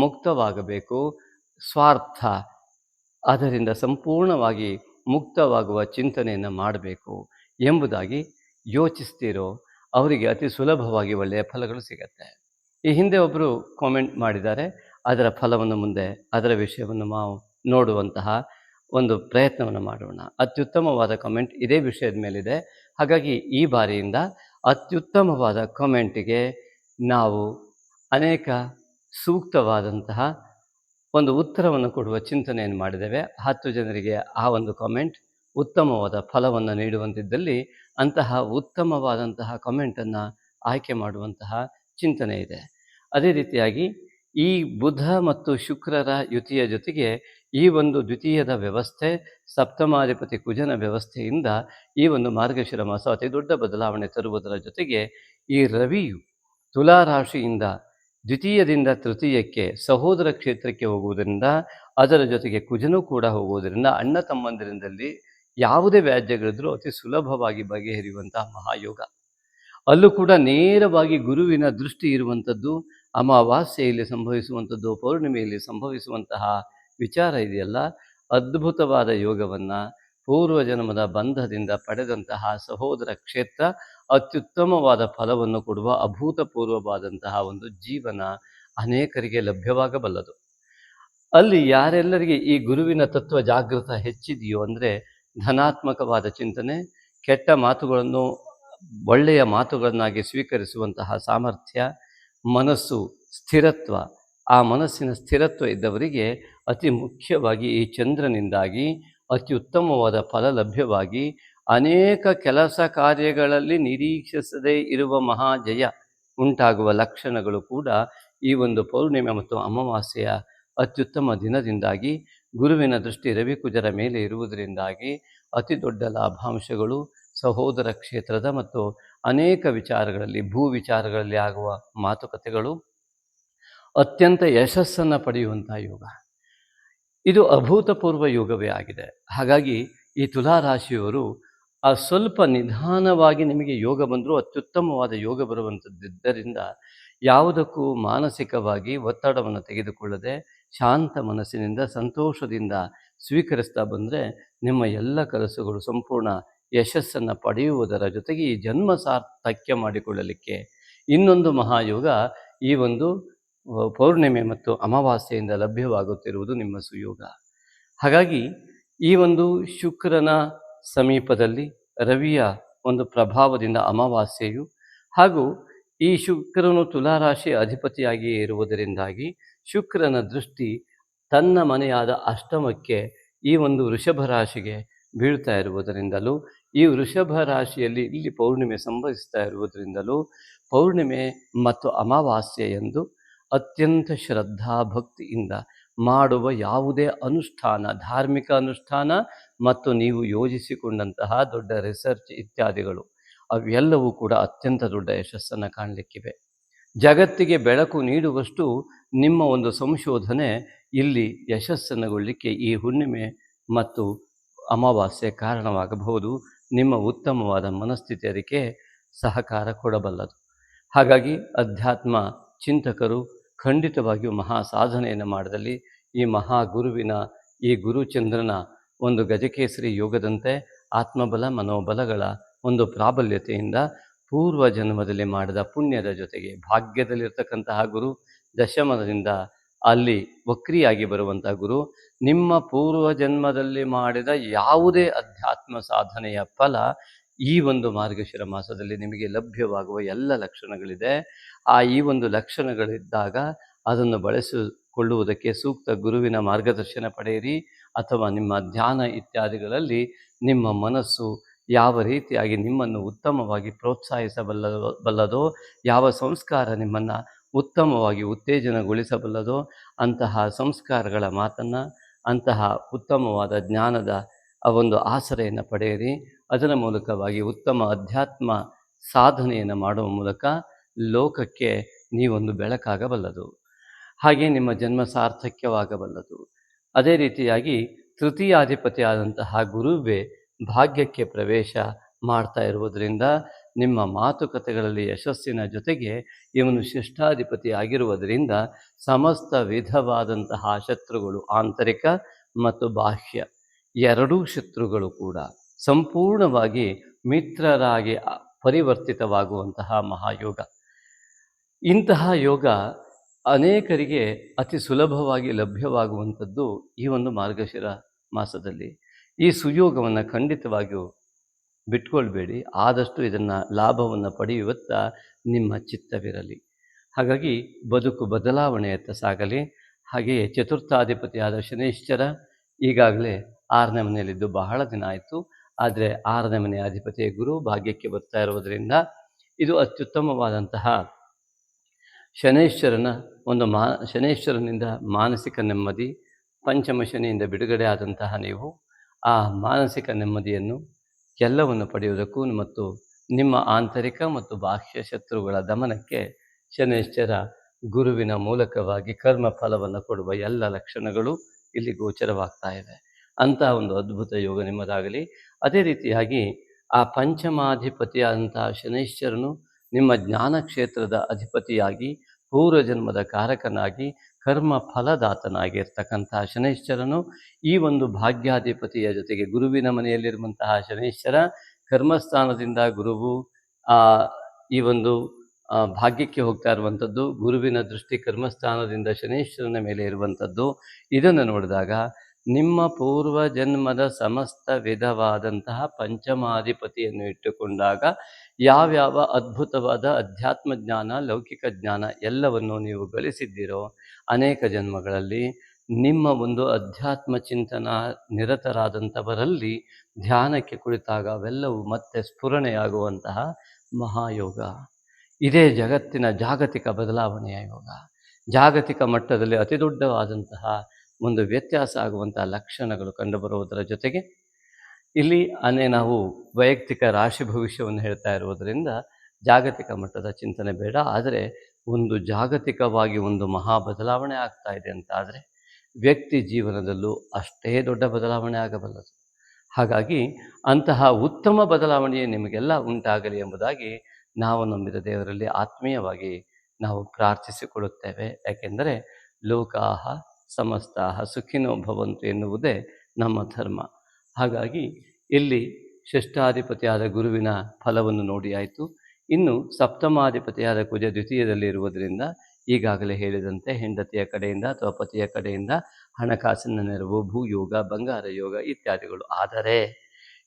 ಮುಕ್ತವಾಗಬೇಕು, ಸ್ವಾರ್ಥ ಅದರಿಂದ ಸಂಪೂರ್ಣವಾಗಿ ಮುಕ್ತವಾಗುವ ಚಿಂತನೆಯನ್ನು ಮಾಡಬೇಕು ಎಂಬುದಾಗಿ ಯೋಚಿಸ್ತೀರೋ ಅವರಿಗೆ ಅತಿ ಸುಲಭವಾಗಿ ಒಳ್ಳೆಯ ಫಲಗಳು ಸಿಗತ್ತೆ. ಈ ಹಿಂದೆ ಒಬ್ಬರು ಕಾಮೆಂಟ್ ಮಾಡಿದ್ದಾರೆ, ಅದರ ಫಲವನ್ನು ಮುಂದೆ ಅದರ ವಿಷಯವನ್ನು ನಾವು ನೋಡುವಂತಹ ಒಂದು ಪ್ರಯತ್ನವನ್ನು ಮಾಡೋಣ. ಅತ್ಯುತ್ತಮವಾದ ಕಮೆಂಟ್ ಇದೇ ವಿಷಯದ ಮೇಲಿದೆ. ಹಾಗಾಗಿ ಈ ಬಾರಿಯಿಂದ ಅತ್ಯುತ್ತಮವಾದ ಕಮೆಂಟಿಗೆ ನಾವು ಅನೇಕ ಸೂಕ್ತವಾದಂತಹ ಒಂದು ಉತ್ತರವನ್ನು ಕೊಡುವ ಚಿಂತನೆಯನ್ನು ಮಾಡಿದ್ದೇವೆ. 10 ಜನರಿಗೆ ಆ ಒಂದು ಕಾಮೆಂಟ್ ಉತ್ತಮವಾದ ಫಲವನ್ನು ನೀಡುವಂತಿದ್ದಲ್ಲಿ ಅಂತಹ ಉತ್ತಮವಾದಂತಹ ಕಾಮೆಂಟನ್ನು ಆಯ್ಕೆ ಮಾಡುವಂತಹ ಚಿಂತನೆ ಇದೆ. ಅದೇ ರೀತಿಯಾಗಿ ಈ ಬುಧ ಮತ್ತು ಶುಕ್ರರ ಯುತಿಯ ಜೊತೆಗೆ ಈ ಒಂದು ದ್ವಿತೀಯದ ವ್ಯವಸ್ಥೆ, ಸಪ್ತಮಾಧಿಪತಿ ಕುಜನ ವ್ಯವಸ್ಥೆಯಿಂದ ಈ ಒಂದು ಮಾರ್ಗಶಿರ ಮಾಸ ಅತಿ ದೊಡ್ಡ ಬದಲಾವಣೆ ತರುವುದರ ಜೊತೆಗೆ ಈ ರವಿಯು ತುಲಾ ರಾಶಿಯಿಂದ ದ್ವಿತೀಯದಿಂದ ತೃತೀಯಕ್ಕೆ ಸಹೋದರ ಕ್ಷೇತ್ರಕ್ಕೆ ಹೋಗುವುದರಿಂದ, ಅದರ ಜೊತೆಗೆ ಕುಜನೂ ಕೂಡ ಹೋಗುವುದರಿಂದ ಅಣ್ಣ ತಮ್ಮಂದಿರಿಂದಲ್ಲಿ ಯಾವುದೇ ವ್ಯಾಜ್ಯಗಳಿದ್ರೂ ಅತಿ ಸುಲಭವಾಗಿ ಬಗೆಹರಿಯುವಂತಹ ಮಹಾಯೋಗ. ಅಲ್ಲೂ ಕೂಡ ನೇರವಾಗಿ ಗುರುವಿನ ದೃಷ್ಟಿ ಇರುವಂಥದ್ದು, ಅಮಾವಾಸ್ಯೆಯಲ್ಲಿ ಸಂಭವಿಸುವಂಥದ್ದು, ಪೌರ್ಣಿಮೆಯಲ್ಲಿ ಸಂಭವಿಸುವಂತಹ ವಿಚಾರ ಇದೆಯಲ್ಲ, ಅದ್ಭುತವಾದ ಯೋಗವನ್ನು ಪೂರ್ವಜನ್ಮದ ಬಂಧದಿಂದ ಪಡೆದಂತಹ ಸಹೋದರ ಕ್ಷೇತ್ರ ಅತ್ಯುತ್ತಮವಾದ ಫಲವನ್ನು ಕೊಡುವ ಅಭೂತಪೂರ್ವವಾದಂತಹ ಒಂದು ಜೀವನ ಅನೇಕರಿಗೆ ಲಭ್ಯವಾಗಬಲ್ಲದು. ಅಲ್ಲಿ ಯಾರೆಲ್ಲರಿಗೆ ಈ ಗುರುವಿನ ತತ್ವ ಜಾಗೃತ ಹೆಚ್ಚಿದೆಯೋ ಅಂದರೆ ಧನಾತ್ಮಕವಾದ ಚಿಂತನೆ, ಕೆಟ್ಟ ಮಾತುಗಳನ್ನು ಒಳ್ಳೆಯ ಮಾತುಗಳನ್ನಾಗಿ ಸ್ವೀಕರಿಸುವಂತಹ ಸಾಮರ್ಥ್ಯ, ಮನಸ್ಸು ಸ್ಥಿರತ್ವ, ಆ ಮನಸ್ಸಿನ ಸ್ಥಿರತ್ವ ಇದ್ದವರಿಗೆ ಅತಿ ಮುಖ್ಯವಾಗಿ ಈ ಚಂದ್ರನಿಂದಾಗಿ ಅತಿ ಉತ್ತಮವಾದ ಫಲ ಲಭ್ಯವಾಗಿ ಅನೇಕ ಕೆಲಸ ಕಾರ್ಯಗಳಲ್ಲಿ ನಿರೀಕ್ಷಿಸದೇ ಇರುವ ಮಹಾಜಯ ಉಂಟಾಗುವ ಲಕ್ಷಣಗಳು ಕೂಡ ಈ ಒಂದು ಪೌರ್ಣಿಮೆ ಮತ್ತು ಅಮಾವಾಸ್ಯೆಯ ಅತ್ಯುತ್ತಮ ದಿನದಿಂದಾಗಿ, ಗುರುವಿನ ದೃಷ್ಟಿ ರವಿಕುಜರ ಮೇಲೆ ಇರುವುದರಿಂದಾಗಿ ಅತಿ ದೊಡ್ಡ ಲಾಭಾಂಶಗಳು ಸಹೋದರ ಕ್ಷೇತ್ರದ ಮತ್ತು ಅನೇಕ ವಿಚಾರಗಳಲ್ಲಿ, ಭೂ ವಿಚಾರಗಳಲ್ಲಿ ಆಗುವ ಮಾತುಕತೆಗಳು ಅತ್ಯಂತ ಯಶಸ್ಸನ್ನು ಪಡೆಯುವಂಥ ಯೋಗ. ಇದು ಅಭೂತಪೂರ್ವ ಯೋಗವೇ ಆಗಿದೆ. ಹಾಗಾಗಿ ಈ ತುಲಾರಾಶಿಯವರು ಸ್ವಲ್ಪ ನಿಧಾನವಾಗಿ ನಿಮಗೆ ಯೋಗ ಬಂದರೂ ಅತ್ಯುತ್ತಮವಾದ ಯೋಗ ಬರುವಂಥದ್ದಿದ್ದರಿಂದ ಯಾವುದಕ್ಕೂ ಮಾನಸಿಕವಾಗಿ ಒತ್ತಡವನ್ನು ತೆಗೆದುಕೊಳ್ಳದೆ ಶಾಂತ ಮನಸ್ಸಿನಿಂದ ಸಂತೋಷದಿಂದ ಸ್ವೀಕರಿಸ್ತಾ ಬಂದರೆ ನಿಮ್ಮ ಎಲ್ಲ ಕೆಲಸಗಳು ಸಂಪೂರ್ಣ ಯಶಸ್ಸನ್ನು ಪಡೆಯುವುದರ ಜೊತೆಗೆ ಈ ಜನ್ಮ ಸಾರ್ಥಕ್ಯ ಮಾಡಿಕೊಳ್ಳಲಿಕ್ಕೆ ಇನ್ನೊಂದು ಮಹಾಯೋಗ ಈ ಒಂದು ಪೌರ್ಣಿಮೆ ಮತ್ತು ಅಮಾವಾಸ್ಯೆಯಿಂದ ಲಭ್ಯವಾಗುತ್ತಿರುವುದು ನಿಮ್ಮ ಸುಯೋಗ. ಹಾಗಾಗಿ ಈ ಒಂದು ಶುಕ್ರನ ಸಮೀಪದಲ್ಲಿ ರವಿಯ ಒಂದು ಪ್ರಭಾವದಿಂದ ಅಮಾವಾಸ್ಯೆಯು, ಹಾಗೂ ಈ ಶುಕ್ರನು ತುಲಾರಾಶಿ ಅಧಿಪತಿಯಾಗಿಯೇ ಇರುವುದರಿಂದಾಗಿ ಶುಕ್ರನ ದೃಷ್ಟಿ ತನ್ನ ಮನೆಯಾದ ಅಷ್ಟಮಕ್ಕೆ ಈ ಒಂದು ವೃಷಭ ರಾಶಿಗೆ ಬೀಳ್ತಾ ಇರುವುದರಿಂದಲೂ, ಈ ವೃಷಭ ರಾಶಿಯಲ್ಲಿ ಇಲ್ಲಿ ಪೌರ್ಣಿಮೆ ಸಂಭವಿಸ್ತಾ ಇರುವುದರಿಂದಲೂ ಪೌರ್ಣಿಮೆ ಮತ್ತು ಅಮಾವಾಸ್ಯೆಯಂದು ಅತ್ಯಂತ ಶ್ರದ್ಧಾ ಭಕ್ತಿಯಿಂದ ಮಾಡುವ ಯಾವುದೇ ಅನುಷ್ಠಾನ, ಧಾರ್ಮಿಕ ಅನುಷ್ಠಾನ ಮತ್ತು ನೀವು ಯೋಜಿಸಿಕೊಂಡಂತಹ ದೊಡ್ಡ ರಿಸರ್ಚ್ ಇತ್ಯಾದಿಗಳು ಅವೆಲ್ಲವೂ ಕೂಡ ಅತ್ಯಂತ ದೊಡ್ಡ ಯಶಸ್ಸನ್ನು ಕಾಣಲಿಕ್ಕಿವೆ. ಜಗತ್ತಿಗೆ ಬೆಳಕು ನೀಡುವಷ್ಟು ನಿಮ್ಮ ಒಂದು ಸಂಶೋಧನೆ ಇಲ್ಲಿ ಯಶಸ್ಸನ್ನುಗೊಳ್ಳಲಿಕ್ಕೆ ಈ ಹುಣ್ಣಿಮೆ ಮತ್ತು ಅಮಾವಾಸ್ಯೆ ಕಾರಣವಾಗಬಹುದು. ನಿಮ್ಮ ಉತ್ತಮವಾದ ಮನಸ್ಥಿತಿ ಅದಕ್ಕೆ ಸಹಕಾರ ಕೊಡಬಲ್ಲದು. ಹಾಗಾಗಿ ಅಧ್ಯಾತ್ಮ ಚಿಂತಕರು ಖಂಡಿತವಾಗಿಯೂ ಮಹಾ ಸಾಧನೆಯನ್ನು ಮಾಡಿದಲ್ಲಿ ಈ ಮಹಾಗುರುವಿನ, ಈ ಗುರುಚಂದ್ರನ ಒಂದು ಗಜಕೇಸರಿ ಯೋಗದಂತೆ ಆತ್ಮಬಲ ಮನೋಬಲಗಳ ಒಂದು ಪ್ರಾಬಲ್ಯತೆಯಿಂದ ಪೂರ್ವ ಜನ್ಮದಲ್ಲಿ ಮಾಡಿದ ಪುಣ್ಯದ ಜೊತೆಗೆ ಭಾಗ್ಯದಲ್ಲಿರ್ತಕ್ಕಂತಹ ಗುರು ದಶಮದಿಂದ ಅಲ್ಲಿ ವಕ್ರಿಯಾಗಿ ಬರುವಂತಹ ಗುರು ನಿಮ್ಮ ಪೂರ್ವ ಜನ್ಮದಲ್ಲಿ ಮಾಡಿದ ಯಾವುದೇ ಅಧ್ಯಾತ್ಮ ಸಾಧನೆಯ ಫಲ ಈ ಒಂದು ಮಾರ್ಗಶಿರ ಮಾಸದಲ್ಲಿ ನಿಮಗೆ ಲಭ್ಯವಾಗುವ ಎಲ್ಲ ಲಕ್ಷಣಗಳಿದೆ. ಈ ಒಂದು ಲಕ್ಷಣಗಳಿದ್ದಾಗ ಅದನ್ನು ಬಳಸಿಕೊಳ್ಳುವುದಕ್ಕೆ ಸೂಕ್ತ ಗುರುವಿನ ಮಾರ್ಗದರ್ಶನ ಪಡೆಯಿರಿ, ಅಥವಾ ನಿಮ್ಮ ಧ್ಯಾನ ಇತ್ಯಾದಿಗಳಲ್ಲಿ ನಿಮ್ಮ ಮನಸ್ಸು ಯಾವ ರೀತಿಯಾಗಿ ನಿಮ್ಮನ್ನು ಉತ್ತಮವಾಗಿ ಪ್ರೋತ್ಸಾಹಿಸಬಲ್ಲದೋ, ಯಾವ ಸಂಸ್ಕಾರ ನಿಮ್ಮನ್ನು ಉತ್ತಮವಾಗಿ ಉತ್ತೇಜನಗೊಳಿಸಬಲ್ಲದೋ ಅಂತಹ ಸಂಸ್ಕಾರಗಳ ಮಾತನ್ನು, ಅಂತಹ ಉತ್ತಮವಾದ ಜ್ಞಾನದ ಒಂದು ಆಸರೆಯನ್ನು ಪಡೆಯಿರಿ. ಅದರ ಮೂಲಕವಾಗಿ ಉತ್ತಮ ಅಧ್ಯಾತ್ಮ ಸಾಧನೆಯನ್ನು ಮಾಡುವ ಮೂಲಕ ಲೋಕಕ್ಕೆ ನೀವೊಂದು ಬೆಳಕಾಗಬಲ್ಲದು. ಹಾಗೆ ನಿಮ್ಮ ಜನ್ಮ ಸಾರ್ಥಕ್ಯವಾಗಬಲ್ಲದು. ಅದೇ ರೀತಿಯಾಗಿ ತೃತೀಯಾಧಿಪತಿಯಾದಂತಹ ಗುರುವೇ ಭಾಗ್ಯಕ್ಕೆ ಪ್ರವೇಶ ಮಾಡ್ತಾ ಇರುವುದರಿಂದ ನಿಮ್ಮ ಮಾತುಕತೆಗಳಲ್ಲಿ ಯಶಸ್ಸಿನ ಜೊತೆಗೆ ಇವನು ಶಿಷ್ಟಾಧಿಪತಿ ಆಗಿರುವುದರಿಂದ ಸಮಸ್ತ ವಿಧವಾದಂತಹ ಶತ್ರುಗಳು, ಆಂತರಿಕ ಮತ್ತು ಬಾಹ್ಯ ಎರಡೂ ಶತ್ರುಗಳು ಕೂಡ ಸಂಪೂರ್ಣವಾಗಿ ಮಿತ್ರರಾಗಿ ಪರಿವರ್ತಿತವಾಗುವಂತಹ ಮಹಾಯೋಗ. ಇಂತಹ ಯೋಗ ಅನೇಕರಿಗೆ ಅತಿ ಸುಲಭವಾಗಿ ಲಭ್ಯವಾಗುವಂಥದ್ದು ಈ ಒಂದು ಮಾರ್ಗಶಿರ ಮಾಸದಲ್ಲಿ. ಈ ಸುಯೋಗವನ್ನು ಖಂಡಿತವಾಗಿಯೂ ಬಿಟ್ಕೊಳ್ಬೇಡಿ. ಆದಷ್ಟು ಇದನ್ನು ಲಾಭವನ್ನು ಪಡೆಯುವತ್ತ ನಿಮ್ಮ ಚಿತ್ತವಿರಲಿ. ಹಾಗಾಗಿ ಬದುಕು ಬದಲಾವಣೆಯತ್ತ ಸಾಗಲಿ. ಹಾಗೆಯೇ ಚತುರ್ಥಾಧಿಪತಿಯಾದ ಶನೈಶ್ಚರ ಈಗಾಗಲೇ 6ನೇ ಮನೆಯಲ್ಲಿದ್ದು ಬಹಳ ದಿನ ಆಯಿತು. ಆದರೆ 6ನೇ ಮನೆಯ ಅಧಿಪತಿಯ ಗುರು ಭಾಗ್ಯಕ್ಕೆ ಬರ್ತಾ ಇರುವುದರಿಂದ ಇದು ಅತ್ಯುತ್ತಮವಾದಂತಹ ಶನೈಶ್ವರನಿಂದ ಮಾನಸಿಕ ನೆಮ್ಮದಿ, ಪಂಚಮ ಶನಿಯಿಂದ ಬಿಡುಗಡೆ ಆದಂತಹ ನೀವು ಆ ಮಾನಸಿಕ ನೆಮ್ಮದಿಯನ್ನು ಎಲ್ಲವನ್ನು ಪಡೆಯುವುದಕ್ಕೂ ಮತ್ತು ನಿಮ್ಮ ಆಂತರಿಕ ಮತ್ತು ಬಾಹ್ಯ ಶತ್ರುಗಳ ದಮನಕ್ಕೆ ಶನೈಶ್ಚರ ಗುರುವಿನ ಮೂಲಕವಾಗಿ ಕರ್ಮ ಫಲವನ್ನು ಕೊಡುವ ಎಲ್ಲ ಲಕ್ಷಣಗಳು ಇಲ್ಲಿ ಗೋಚರವಾಗ್ತಾ ಇದೆ. ಅಂತಹ ಒಂದು ಅದ್ಭುತ ಯೋಗ ನಿಮ್ಮದಾಗಲಿ. ಅದೇ ರೀತಿಯಾಗಿ ಆ ಪಂಚಮಾಧಿಪತಿಯಾದಂತಹ ಶನೈಶ್ಚರನು ನಿಮ್ಮ ಜ್ಞಾನ ಕ್ಷೇತ್ರದ ಅಧಿಪತಿಯಾಗಿ ಪೂರ್ವಜನ್ಮದ ಕಾರಕನಾಗಿ ಕರ್ಮ ಫಲದಾತನಾಗಿರ್ತಕ್ಕಂತಹ ಶನೈಶ್ಚರನು ಈ ಒಂದು ಭಾಗ್ಯಾಧಿಪತಿಯ ಜೊತೆಗೆ ಗುರುವಿನ ಮನೆಯಲ್ಲಿರುವಂತಹ ಶನೈಶ್ಚರ ಕರ್ಮಸ್ಥಾನದಿಂದ ಗುರುವು ಈ ಒಂದು ಭಾಗ್ಯಕ್ಕೆ ಹೋಗ್ತಾ ಇರುವಂಥದ್ದು, ಗುರುವಿನ ದೃಷ್ಟಿ ಕರ್ಮಸ್ಥಾನದಿಂದ ಶನೈಶ್ವರನ ಮೇಲೆ ಇರುವಂಥದ್ದು. ಇದನ್ನು ನೋಡಿದಾಗ ನಿಮ್ಮ ಪೂರ್ವ ಜನ್ಮದ ಸಮಸ್ತ ವಿಧವಾದಂತಹ ಪಂಚಮಾಧಿಪತಿಯನ್ನು ಇಟ್ಟುಕೊಂಡಾಗ ಯಾವ್ಯಾವ ಅದ್ಭುತವಾದ ಅಧ್ಯಾತ್ಮ ಜ್ಞಾನ, ಲೌಕಿಕ ಜ್ಞಾನ ಎಲ್ಲವನ್ನು ನೀವು ಗಳಿಸಿದ್ದೀರೋ ಅನೇಕ ಜನ್ಮಗಳಲ್ಲಿ, ನಿಮ್ಮ ಒಂದು ಅಧ್ಯಾತ್ಮ ಚಿಂತನ ನಿರತರಾದಂಥವರಲ್ಲಿ ಧ್ಯಾನಕ್ಕೆ ಕುಳಿತಾಗ ಅವೆಲ್ಲವೂ ಮತ್ತೆ ಸ್ಫುರಣೆಯಾಗುವಂತಹ ಮಹಾಯೋಗ. ಇದೇ ಜಗತ್ತಿನ ಜಾಗತಿಕ ಬದಲಾವಣೆಯ ಯೋಗ. ಜಾಗತಿಕ ಮಟ್ಟದಲ್ಲಿ ಅತಿ ದೊಡ್ಡವಾದಂತಹ ಒಂದು ವ್ಯತ್ಯಾಸ ಆಗುವಂತಹ ಲಕ್ಷಣಗಳು ಕಂಡುಬರುವುದರ ಜೊತೆಗೆ ಇಲ್ಲಿ ನಾವು ವೈಯಕ್ತಿಕ ರಾಶಿ ಭವಿಷ್ಯವನ್ನು ಹೇಳ್ತಾ ಇರುವುದರಿಂದ ಜಾಗತಿಕ ಮಟ್ಟದ ಚಿಂತನೆ ಬೇಡ. ಆದರೆ ಒಂದು ಜಾಗತಿಕವಾಗಿ ಒಂದು ಮಹಾ ಬದಲಾವಣೆ ಆಗ್ತಾ ಇದೆ ಅಂತ ಆದರೆ ವ್ಯಕ್ತಿ ಜೀವನದಲ್ಲೂ ಅಷ್ಟೇ ದೊಡ್ಡ ಬದಲಾವಣೆ ಆಗಬಲ್ಲದು. ಹಾಗಾಗಿ ಅಂತಹ ಉತ್ತಮ ಬದಲಾವಣೆಯೇ ನಿಮಗೆಲ್ಲ ಉಂಟಾಗಲಿ ಎಂಬುದಾಗಿ ನಾವು ನಂಬಿದ ದೇವರಲ್ಲಿ ಆತ್ಮೀಯವಾಗಿ ನಾವು ಪ್ರಾರ್ಥಿಸಿಕೊಳ್ಳುತ್ತೇವೆ. ಯಾಕೆಂದರೆ ಲೋಕಾಹ ಸಮಸ್ತಾಹ ಸುಖಿನೋ ಭವಂತು ಎನ್ನುವುದೇ ನಮ್ಮ ಧರ್ಮ. ಹಾಗಾಗಿ ಇಲ್ಲಿ ಷಷ್ಠಾಧಿಪತಿಯಾದ ಗುರುವಿನ ಫಲವನ್ನು ನೋಡಿ ಆಯಿತು. ಇನ್ನು ಸಪ್ತಮಾಧಿಪತಿಯಾದ ಕುಜ ದ್ವಿತೀಯದಲ್ಲಿ ಇರುವುದರಿಂದ ಈಗಾಗಲೇ ಹೇಳಿದಂತೆ ಹೆಂಡತಿಯ ಕಡೆಯಿಂದ ಅಥವಾ ಪತಿಯ ಕಡೆಯಿಂದ ಹಣಕಾಸಿನ ನೆರವು, ಭೂಯೋಗ, ಬಂಗಾರ ಯೋಗ ಇತ್ಯಾದಿಗಳು. ಆದರೆ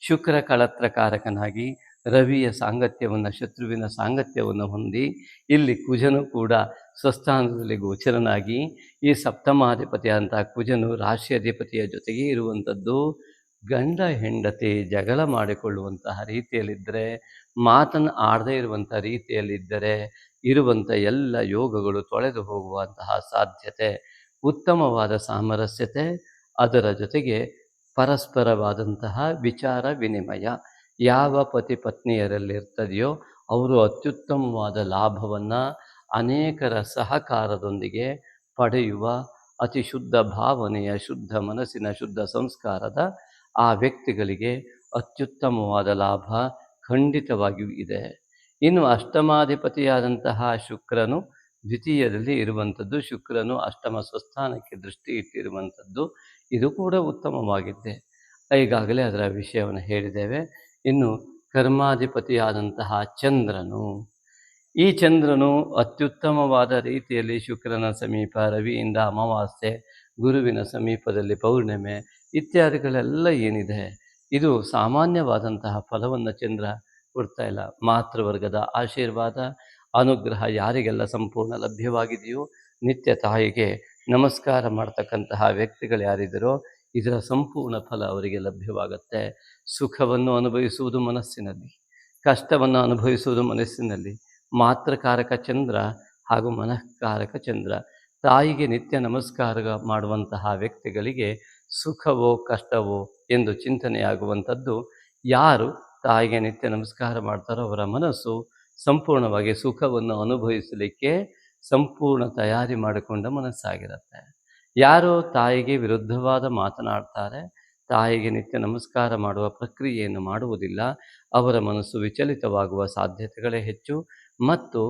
ಶುಕ್ರ ಕಳತ್ರಕಾರಕನಾಗಿ ರವಿಯ ಸಾಂಗತ್ಯವನ್ನು, ಶತ್ರುವಿನ ಸಾಂಗತ್ಯವನ್ನು ಹೊಂದಿ ಇಲ್ಲಿ ಕುಜನು ಕೂಡ ಸ್ವಸ್ಥಾನದಲ್ಲಿ ಗೋಚರನಾಗಿ ಈ ಸಪ್ತಮಾಧಿಪತಿಯಾದಂತಹ ಕುಜನು ರಾಶಿಯಾಧಿಪತಿಯ ಜೊತೆಗೆ ಇರುವಂಥದ್ದು. ಗಂಡ ಹೆಂಡತಿ ಜಗಳ ಮಾಡಿಕೊಳ್ಳುವಂತಹ ರೀತಿಯಲ್ಲಿದ್ದರೆ, ಮಾತನ್ನು ಆಡದೇ ಇರುವಂಥ ರೀತಿಯಲ್ಲಿದ್ದರೆ ಇರುವಂಥ ಎಲ್ಲ ಯೋಗಗಳು ತೊಳೆದು ಹೋಗುವಂತಹ ಸಾಧ್ಯತೆ, ಉತ್ತಮವಾದ ಸಾಮರಸ್ಯತೆ, ಅದರ ಜೊತೆಗೆ ಪರಸ್ಪರವಾದಂತಹ ವಿಚಾರ ವಿನಿಮಯ ಯಾವ ಪತಿ ಪತ್ನಿಯರಲ್ಲಿರ್ತದೆಯೋ ಅವರು ಅತ್ಯುತ್ತಮವಾದ ಲಾಭವನ್ನು ಅನೇಕರ ಸಹಕಾರದೊಂದಿಗೆ ಪಡೆಯುವ ಅತಿ ಶುದ್ಧ ಭಾವನೆಯ, ಶುದ್ಧ ಮನಸ್ಸಿನ, ಶುದ್ಧ ಸಂಸ್ಕಾರದ ಆ ವ್ಯಕ್ತಿಗಳಿಗೆ ಅತ್ಯುತ್ತಮವಾದ ಲಾಭ ಖಂಡಿತವಾಗಿಯೂ ಇದೆ. ಇನ್ನು ಅಷ್ಟಮಾಧಿಪತಿಯಾದಂತಹ ಶುಕ್ರನು ದ್ವಿತೀಯದಲ್ಲಿ ಇರುವಂಥದ್ದು, ಶುಕ್ರನು ಅಷ್ಟಮ ಸ್ವಸ್ಥಾನಕ್ಕೆ ದೃಷ್ಟಿ ಇಟ್ಟಿರುವಂಥದ್ದು, ಇದು ಕೂಡ ಉತ್ತಮವಾಗಿದ್ದೆ. ಈಗಾಗಲೇ ಅದರ ವಿಷಯವನ್ನು ಹೇಳಿದ್ದೇವೆ. ಇನ್ನು ಕರ್ಮಾಧಿಪತಿಯಾದಂತಹ ಚಂದ್ರನು, ಈ ಚಂದ್ರನು ಅತ್ಯುತ್ತಮವಾದ ರೀತಿಯಲ್ಲಿ ಶುಕ್ರನ ಸಮೀಪ, ರವಿಯಿಂದ ಅಮಾವಾಸ್ಯೆ, ಗುರುವಿನ ಸಮೀಪದಲ್ಲಿ ಪೌರ್ಣಿಮೆ ಇತ್ಯಾದಿಗಳೆಲ್ಲ ಏನಿದೆ ಇದು ಸಾಮಾನ್ಯವಾದಂತಹ ಫಲವನ್ನು ಚಂದ್ರ ಕೊಡ್ತಾ ಇಲ್ಲ. ಮಾತೃವರ್ಗದ ಆಶೀರ್ವಾದ, ಅನುಗ್ರಹ ಯಾರಿಗೆಲ್ಲ ಸಂಪೂರ್ಣ ಲಭ್ಯವಾಗಿದೆಯೋ, ನಿತ್ಯ ತಾಯಿಗೆ ನಮಸ್ಕಾರ ಮಾಡ್ತಕ್ಕಂತಹ ವ್ಯಕ್ತಿಗಳು ಯಾರಿದ್ದರೋ ಇದರ ಸಂಪೂರ್ಣ ಫಲ ಅವರಿಗೆ ಲಭ್ಯವಾಗುತ್ತೆ. ಸುಖವನ್ನು ಅನುಭವಿಸುವುದು ಮನಸ್ಸಿನಲ್ಲಿ, ಕಷ್ಟವನ್ನು ಅನುಭವಿಸುವುದು ಮನಸ್ಸಿನಲ್ಲಿ. ಮಾತೃಕಾರಕ ಚಂದ್ರ ಹಾಗೂ ಮನಃಕಾರಕ ಚಂದ್ರ. ತಾಯಿಗೆ ನಿತ್ಯ ನಮಸ್ಕಾರ ಮಾಡುವಂತಹ ವ್ಯಕ್ತಿಗಳಿಗೆ ಸುಖವೋ ಕಷ್ಟವೋ ಎಂದು ಚಿಂತನೆಯಾಗುವಂಥದ್ದು. ಯಾರು ತಾಯಿಗೆ ನಿತ್ಯ ನಮಸ್ಕಾರ ಮಾಡ್ತಾರೋ ಅವರ ಮನಸ್ಸು ಸಂಪೂರ್ಣವಾಗಿ ಸುಖವನ್ನು ಅನುಭವಿಸಲಿಕ್ಕೆ ಸಂಪೂರ್ಣ ತಯಾರಿ ಮಾಡಿಕೊಂಡ ಮನಸ್ಸಾಗಿರುತ್ತೆ. ಯಾರು ತಾಯಿಗೆ ವಿರುದ್ಧವಾದ ಮಾತನಾಡ್ತಾರೆ, ತಾಯಿಗೆ ನಿತ್ಯ ನಮಸ್ಕಾರ ಮಾಡುವ ಪ್ರಕ್ರಿಯೆಯನ್ನು ಮಾಡುವುದಿಲ್ಲ, ಅವರ ಮನಸ್ಸು ವಿಚಲಿತವಾಗುವ ಸಾಧ್ಯತೆಗಳೇ ಹೆಚ್ಚು ಮತ್ತು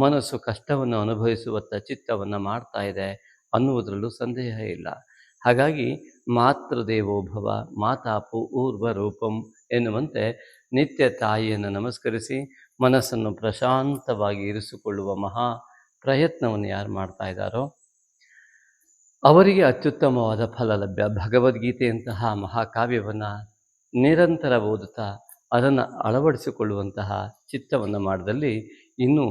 ಮನಸ್ಸು ಕಷ್ಟವನ್ನು ಅನುಭವಿಸುವತ್ತ ಚಿತ್ತವನ್ನು ಮಾಡ್ತಾ ಇದೆ ಅನ್ನುವುದರಲ್ಲೂ ಸಂದೇಹ ಇಲ್ಲ. ಹಾಗಾಗಿ ಮಾತೃದೇವೋಭವ ಮಾತಾಪು ಊರ್ವ ರೂಪಂ ಎನ್ನುವಂತೆ ನಿತ್ಯ ತಾಯಿಯನ್ನು ನಮಸ್ಕರಿಸಿ ಮನಸ್ಸನ್ನು ಪ್ರಶಾಂತವಾಗಿ ಇರಿಸಿಕೊಳ್ಳುವ ಮಹಾ ಪ್ರಯತ್ನವನ್ನು ಯಾರು ಮಾಡ್ತಾ ಇದ್ದಾರೋ ಅವರಿಗೆ ಅತ್ಯುತ್ತಮವಾದ ಫಲ ಲಭ್ಯ. ಭಗವದ್ಗೀತೆಯಂತಹ ಮಹಾಕಾವ್ಯವನ್ನು ನಿರಂತರ ಓದುತ್ತಾ ಅದನ್ನು ಅಳವಡಿಸಿಕೊಳ್ಳುವಂತಹ ಚಿತ್ತವನ್ನು ಮಾಡಿದಲ್ಲಿ ಇನ್ನೂ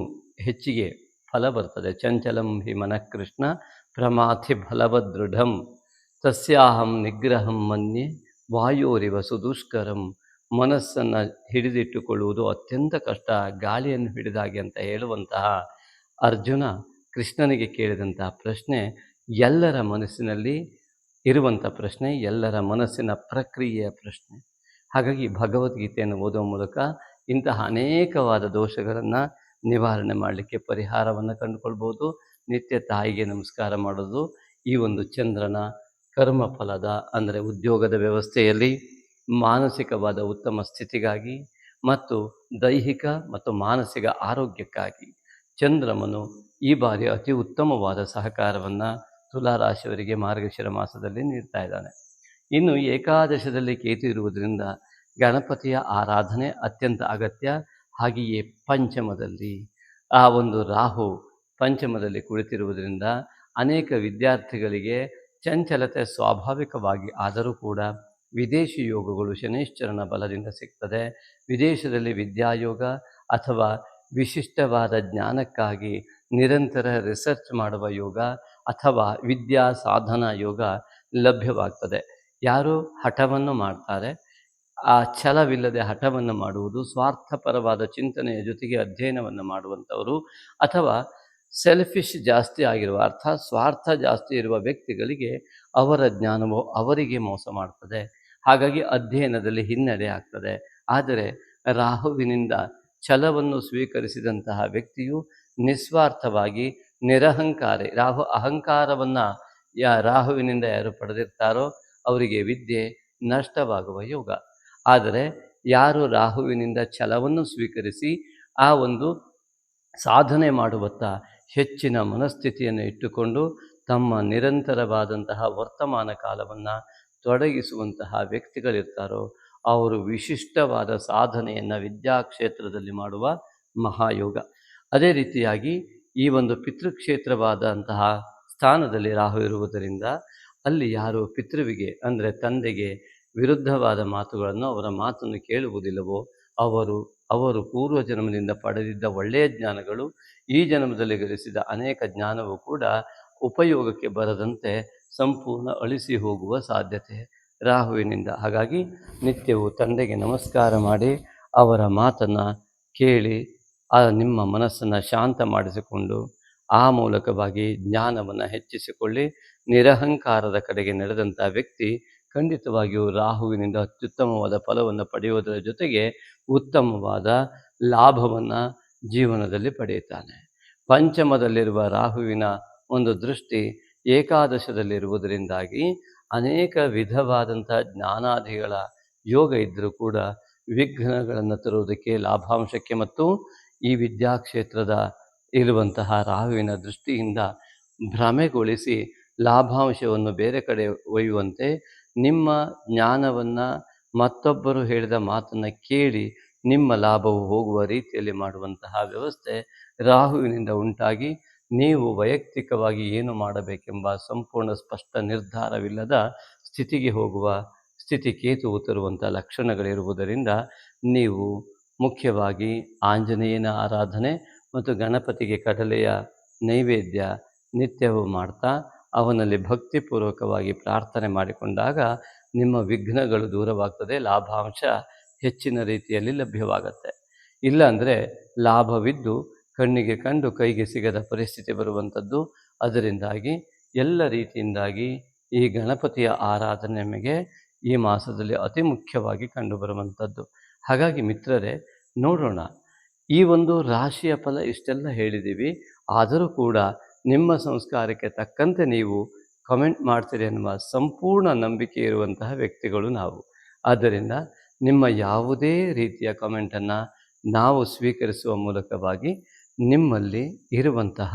ಹೆಚ್ಚಿಗೆ ಫಲ ಬರ್ತದೆ. ಚಂಚಲಂ ಹಿ ಮನಃ ಕೃಷ್ಣ ಪ್ರಮಾಥಿ ಫಲವದೃಢಂ ತಸ್ಯಾಹಂ ನಿಗ್ರಹಂ ಮನ್ಯೆ ವಾಯೋರಿವ ಸುದುಷ್ಕರಂ. ಮನಸ್ಸನ್ನು ಹಿಡಿದಿಟ್ಟುಕೊಳ್ಳುವುದು ಅತ್ಯಂತ ಕಷ್ಟ, ಗಾಳಿಯನ್ನು ಹಿಡಿದಾಗೆ ಅಂತ ಹೇಳುವಂತಹ ಅರ್ಜುನ ಕೃಷ್ಣನಿಗೆ ಕೇಳಿದಂತಹ ಪ್ರಶ್ನೆ ಎಲ್ಲರ ಮನಸ್ಸಿನಲ್ಲಿ ಇರುವಂಥ ಪ್ರಶ್ನೆ, ಎಲ್ಲರ ಮನಸ್ಸಿನ ಪ್ರಕ್ರಿಯೆಯ ಪ್ರಶ್ನೆ. ಹಾಗಾಗಿ ಭಗವದ್ಗೀತೆಯನ್ನು ಓದುವ ಮೂಲಕ ಇಂತಹ ಅನೇಕವಾದ ದೋಷಗಳನ್ನು ನಿವಾರಣೆ ಮಾಡಲಿಕ್ಕೆ ಪರಿಹಾರವನ್ನು ಕಂಡುಕೊಳ್ಬೋದು. ನಿತ್ಯ ತಾಯಿಗೆ ನಮಸ್ಕಾರ ಮಾಡೋದು ಈ ಒಂದು ಚಂದ್ರನ ಕರ್ಮಫಲದ ಅಂದರೆ ಉದ್ಯೋಗದ ವ್ಯವಸ್ಥೆಯಲ್ಲಿ ಮಾನಸಿಕವಾದ ಉತ್ತಮ ಸ್ಥಿತಿಗಾಗಿ ಮತ್ತು ದೈಹಿಕ ಮತ್ತು ಮಾನಸಿಕ ಆರೋಗ್ಯಕ್ಕಾಗಿ ಚಂದ್ರಮನು ಈ ಬಾರಿ ಅತಿ ಉತ್ತಮವಾದ ಸಹಕಾರವನ್ನು ತುಲಾರಾಶಿಯವರಿಗೆ ಮಾರ್ಗಶಿರ ಮಾಸದಲ್ಲಿ ನೀಡ್ತಾ ಇದ್ದಾನೆ. ಇನ್ನು ಏಕಾದಶದಲ್ಲಿ ಕೇತು ಇರುವುದರಿಂದ ಗಣಪತಿಯ ಆರಾಧನೆ ಅತ್ಯಂತ ಅಗತ್ಯ. ಹಾಗೆಯೇ ಪಂಚಮದಲ್ಲಿ ಆ ಒಂದು ರಾಹು ಪಂಚಮದಲ್ಲಿ ಕುಳಿತಿರುವುದರಿಂದ ಅನೇಕ ವಿದ್ಯಾರ್ಥಿಗಳಿಗೆ ಚಂಚಲತೆ ಸ್ವಾಭಾವಿಕವಾಗಿ ಆದರೂ ಕೂಡ ವಿದೇಶಿ ಯೋಗಗಳು ಶನೈಶ್ಚರನ ಬಲದಿಂದ ಸಿಗ್ತದೆ. ವಿದೇಶದಲ್ಲಿ ವಿದ್ಯಾಯೋಗ ಅಥವಾ ವಿಶಿಷ್ಟವಾದ ಜ್ಞಾನಕ್ಕಾಗಿ ನಿರಂತರ ರಿಸರ್ಚ್ ಮಾಡುವ ಯೋಗ ಅಥವಾ ವಿದ್ಯಾ ಸಾಧನಾ ಯೋಗ ಲಭ್ಯವಾಗ್ತದೆ. ಯಾರು ಹಠವನ್ನು ಮಾಡ್ತಾರೆ, ಆ ಛಲವಿಲ್ಲದೆ ಹಠವನ್ನು ಮಾಡುವುದು, ಸ್ವಾರ್ಥಪರವಾದ ಚಿಂತನೆಯ ಜೊತೆಗೆ ಅಧ್ಯಯನವನ್ನು ಮಾಡುವಂಥವರು ಅಥವಾ ಸೆಲ್ಫಿಶ್ ಜಾಸ್ತಿ ಆಗಿರುವ ಅರ್ಥಾತ್ ಸ್ವಾರ್ಥ ಜಾಸ್ತಿ ಇರುವ ವ್ಯಕ್ತಿಗಳಿಗೆ ಅವರ ಜ್ಞಾನವು ಅವರಿಗೆ ಮೋಸ ಮಾಡ್ತದೆ. ಹಾಗಾಗಿ ಅಧ್ಯಯನದಲ್ಲಿ ಹಿನ್ನಡೆ ಆಗ್ತದೆ. ಆದರೆ ರಾಹುವಿನಿಂದ ಛಲವನ್ನು ಸ್ವೀಕರಿಸಿದಂತಹ ವ್ಯಕ್ತಿಯು ನಿಸ್ವಾರ್ಥವಾಗಿ ನಿರಹಂಕಾರಿ, ರಾಹು ಅಹಂಕಾರವನ್ನು ರಾಹುವಿನಿಂದ ಯಾರು ಪಡೆದಿರ್ತಾರೋ ಅವರಿಗೆ ವಿದ್ಯೆ ನಷ್ಟವಾಗುವ ಯೋಗ. ಆದರೆ ಯಾರು ರಾಹುವಿನಿಂದ ಛಲವನ್ನು ಸ್ವೀಕರಿಸಿ ಆ ಒಂದು ಸಾಧನೆ ಮಾಡುವತ್ತ ಹೆಚ್ಚಿನ ಮನಸ್ಥಿತಿಯನ್ನು ಇಟ್ಟುಕೊಂಡು ತಮ್ಮ ನಿರಂತರವಾದಂತಹ ವರ್ತಮಾನ ಕಾಲವನ್ನು ತೊಡಗಿಸುವಂತಹ ವ್ಯಕ್ತಿಗಳಿರ್ತಾರೋ ಅವರು ವಿಶಿಷ್ಟವಾದ ಸಾಧನೆಯನ್ನು ವಿದ್ಯಾಕ್ಷೇತ್ರದಲ್ಲಿ ಮಾಡುವ ಮಹಾಯೋಗ. ಅದೇ ರೀತಿಯಾಗಿ ಈ ಒಂದು ಪಿತೃಕ್ಷೇತ್ರವಾದಂತಹ ಸ್ಥಾನದಲ್ಲಿ ರಾಹು ಇರುವುದರಿಂದ ಅಲ್ಲಿ ಯಾರು ಪಿತೃವಿಗೆ ಅಂದರೆ ತಂದೆಗೆ ವಿರುದ್ಧವಾದ ಮಾತುಗಳನ್ನು, ಅವರ ಮಾತನ್ನು ಕೇಳುವುದಿಲ್ಲವೋ ಅವರು ಪೂರ್ವ ಜನ್ಮದಿಂದ ಪಡೆದಿದ್ದ ಒಳ್ಳೆಯ ಜ್ಞಾನಗಳು ಈ ಜನ್ಮದಲ್ಲಿ ಗಳಿಸಿದ ಅನೇಕ ಜ್ಞಾನವೂ ಕೂಡ ಉಪಯೋಗಕ್ಕೆ ಬರದಂತೆ ಸಂಪೂರ್ಣ ಅಳಿಸಿ ಹೋಗುವ ಸಾಧ್ಯತೆ ರಾಹುವಿನಿಂದ. ಹಾಗಾಗಿ ನಿತ್ಯವೂ ತಂದೆಗೆ ನಮಸ್ಕಾರ ಮಾಡಿ ಅವರ ಮಾತನ್ನು ಕೇಳಿ ನಿಮ್ಮ ಮನಸ್ಸನ್ನು ಶಾಂತ ಮಾಡಿಸಿಕೊಂಡು ಆ ಮೂಲಕವಾಗಿ ಜ್ಞಾನವನ್ನು ಹೆಚ್ಚಿಸಿಕೊಳ್ಳಿ. ನಿರಹಂಕಾರದ ಕಡೆಗೆ ನಡೆದಂಥ ವ್ಯಕ್ತಿ ಖಂಡಿತವಾಗಿಯೂ ರಾಹುವಿನಿಂದ ಅತ್ಯುತ್ತಮವಾದ ಫಲವನ್ನು ಪಡೆಯುವುದರ ಜೊತೆಗೆ ಉತ್ತಮವಾದ ಲಾಭವನ್ನು ಜೀವನದಲ್ಲಿ ಪಡೆಯುತ್ತಾನೆ. ಪಂಚಮದಲ್ಲಿರುವ ರಾಹುವಿನ ಒಂದು ದೃಷ್ಟಿ ಏಕಾದಶದಲ್ಲಿರುವುದರಿಂದಾಗಿ ಅನೇಕ ವಿಧವಾದಂಥ ಜ್ಞಾನಾದಿಗಳ ಯೋಗ ಇದ್ದರೂ ಕೂಡ ವಿಘ್ನಗಳನ್ನು ತರುವುದಕ್ಕೆ, ಲಾಭಾಂಶಕ್ಕೆ ಮತ್ತು ಈ ವಿದ್ಯಾಕ್ಷೇತ್ರದ ಇರುವಂತಹ ರಾಹುವಿನ ದೃಷ್ಟಿಯಿಂದ ಭ್ರಮೆಗೊಳಿಸಿ ಲಾಭಾಂಶವನ್ನು ಬೇರೆ ಕಡೆ ಒಯ್ಯುವಂತೆ ನಿಮ್ಮ ಜ್ಞಾನವನ್ನು ಮತ್ತೊಬ್ಬರು ಹೇಳಿದ ಮಾತನ್ನು ಕೇಳಿ ನಿಮ್ಮ ಲಾಭವು ಹೋಗುವ ರೀತಿಯಲ್ಲಿ ಮಾಡುವಂತಹ ವ್ಯವಸ್ಥೆ ರಾಹುವಿನಿಂದ ಉಂಟಾಗಿ ನೀವು ವೈಯಕ್ತಿಕವಾಗಿ ಏನು ಮಾಡಬೇಕೆಂಬ ಸಂಪೂರ್ಣ ಸ್ಪಷ್ಟ ನಿರ್ಧಾರವಿಲ್ಲದ ಸ್ಥಿತಿಗೆ ಹೋಗುವ ಸ್ಥಿತಿ ಕೇತುವು ತರುವಂಥ ಲಕ್ಷಣಗಳಿರುವುದರಿಂದ ನೀವು ಮುಖ್ಯವಾಗಿ ಆಂಜನೇಯನ ಆರಾಧನೆ ಮತ್ತು ಗಣಪತಿಗೆ ಕಡಲೆಯ ನೈವೇದ್ಯ ನಿತ್ಯವೂ ಮಾಡ್ತಾ ಅವನಲ್ಲಿ ಭಕ್ತಿಪೂರ್ವಕವಾಗಿ ಪ್ರಾರ್ಥನೆ ಮಾಡಿಕೊಂಡಾಗ ನಿಮ್ಮ ವಿಘ್ನಗಳು ದೂರವಾಗ್ತದೆ, ಲಾಭಾಂಶ ಹೆಚ್ಚಿನ ರೀತಿಯಲ್ಲಿ ಲಭ್ಯವಾಗುತ್ತೆ. ಇಲ್ಲಾಂದರೆ ಲಾಭವಿದ್ದು ಕಣ್ಣಿಗೆ ಕಂಡು ಕೈಗೆ ಸಿಗದ ಪರಿಸ್ಥಿತಿ ಬರುವಂಥದ್ದು. ಅದರಿಂದಾಗಿ ಎಲ್ಲ ರೀತಿಯಿಂದಾಗಿ ಈ ಗಣಪತಿಯ ಆರಾಧನೆ ನಮಗೆ ಈ ಮಾಸದಲ್ಲಿ ಅತಿ ಮುಖ್ಯವಾಗಿ ಕಂಡುಬರುವಂಥದ್ದು. ಹಾಗಾಗಿ ಮಿತ್ರರೇ, ನೋಡೋಣ, ಈ ಒಂದು ರಾಶಿಯ ಫಲ ಇಷ್ಟೆಲ್ಲ ಹೇಳಿದ್ದೀವಿ, ಆದರೂ ಕೂಡ ನಿಮ್ಮ ಸಂಸ್ಕಾರಕ್ಕೆ ತಕ್ಕಂತೆ ನೀವು ಕಮೆಂಟ್ ಮಾಡ್ತೀರಿ ಎನ್ನುವ ಸಂಪೂರ್ಣ ನಂಬಿಕೆ ಇರುವಂತಹ ವ್ಯಕ್ತಿಗಳು ನಾವು. ಆದ್ದರಿಂದ ನಿಮ್ಮ ಯಾವುದೇ ರೀತಿಯ ಕಮೆಂಟನ್ನು ನಾವು ಸ್ವೀಕರಿಸುವ ಮೂಲಕವಾಗಿ ನಿಮ್ಮಲ್ಲಿ ಇರುವಂತಹ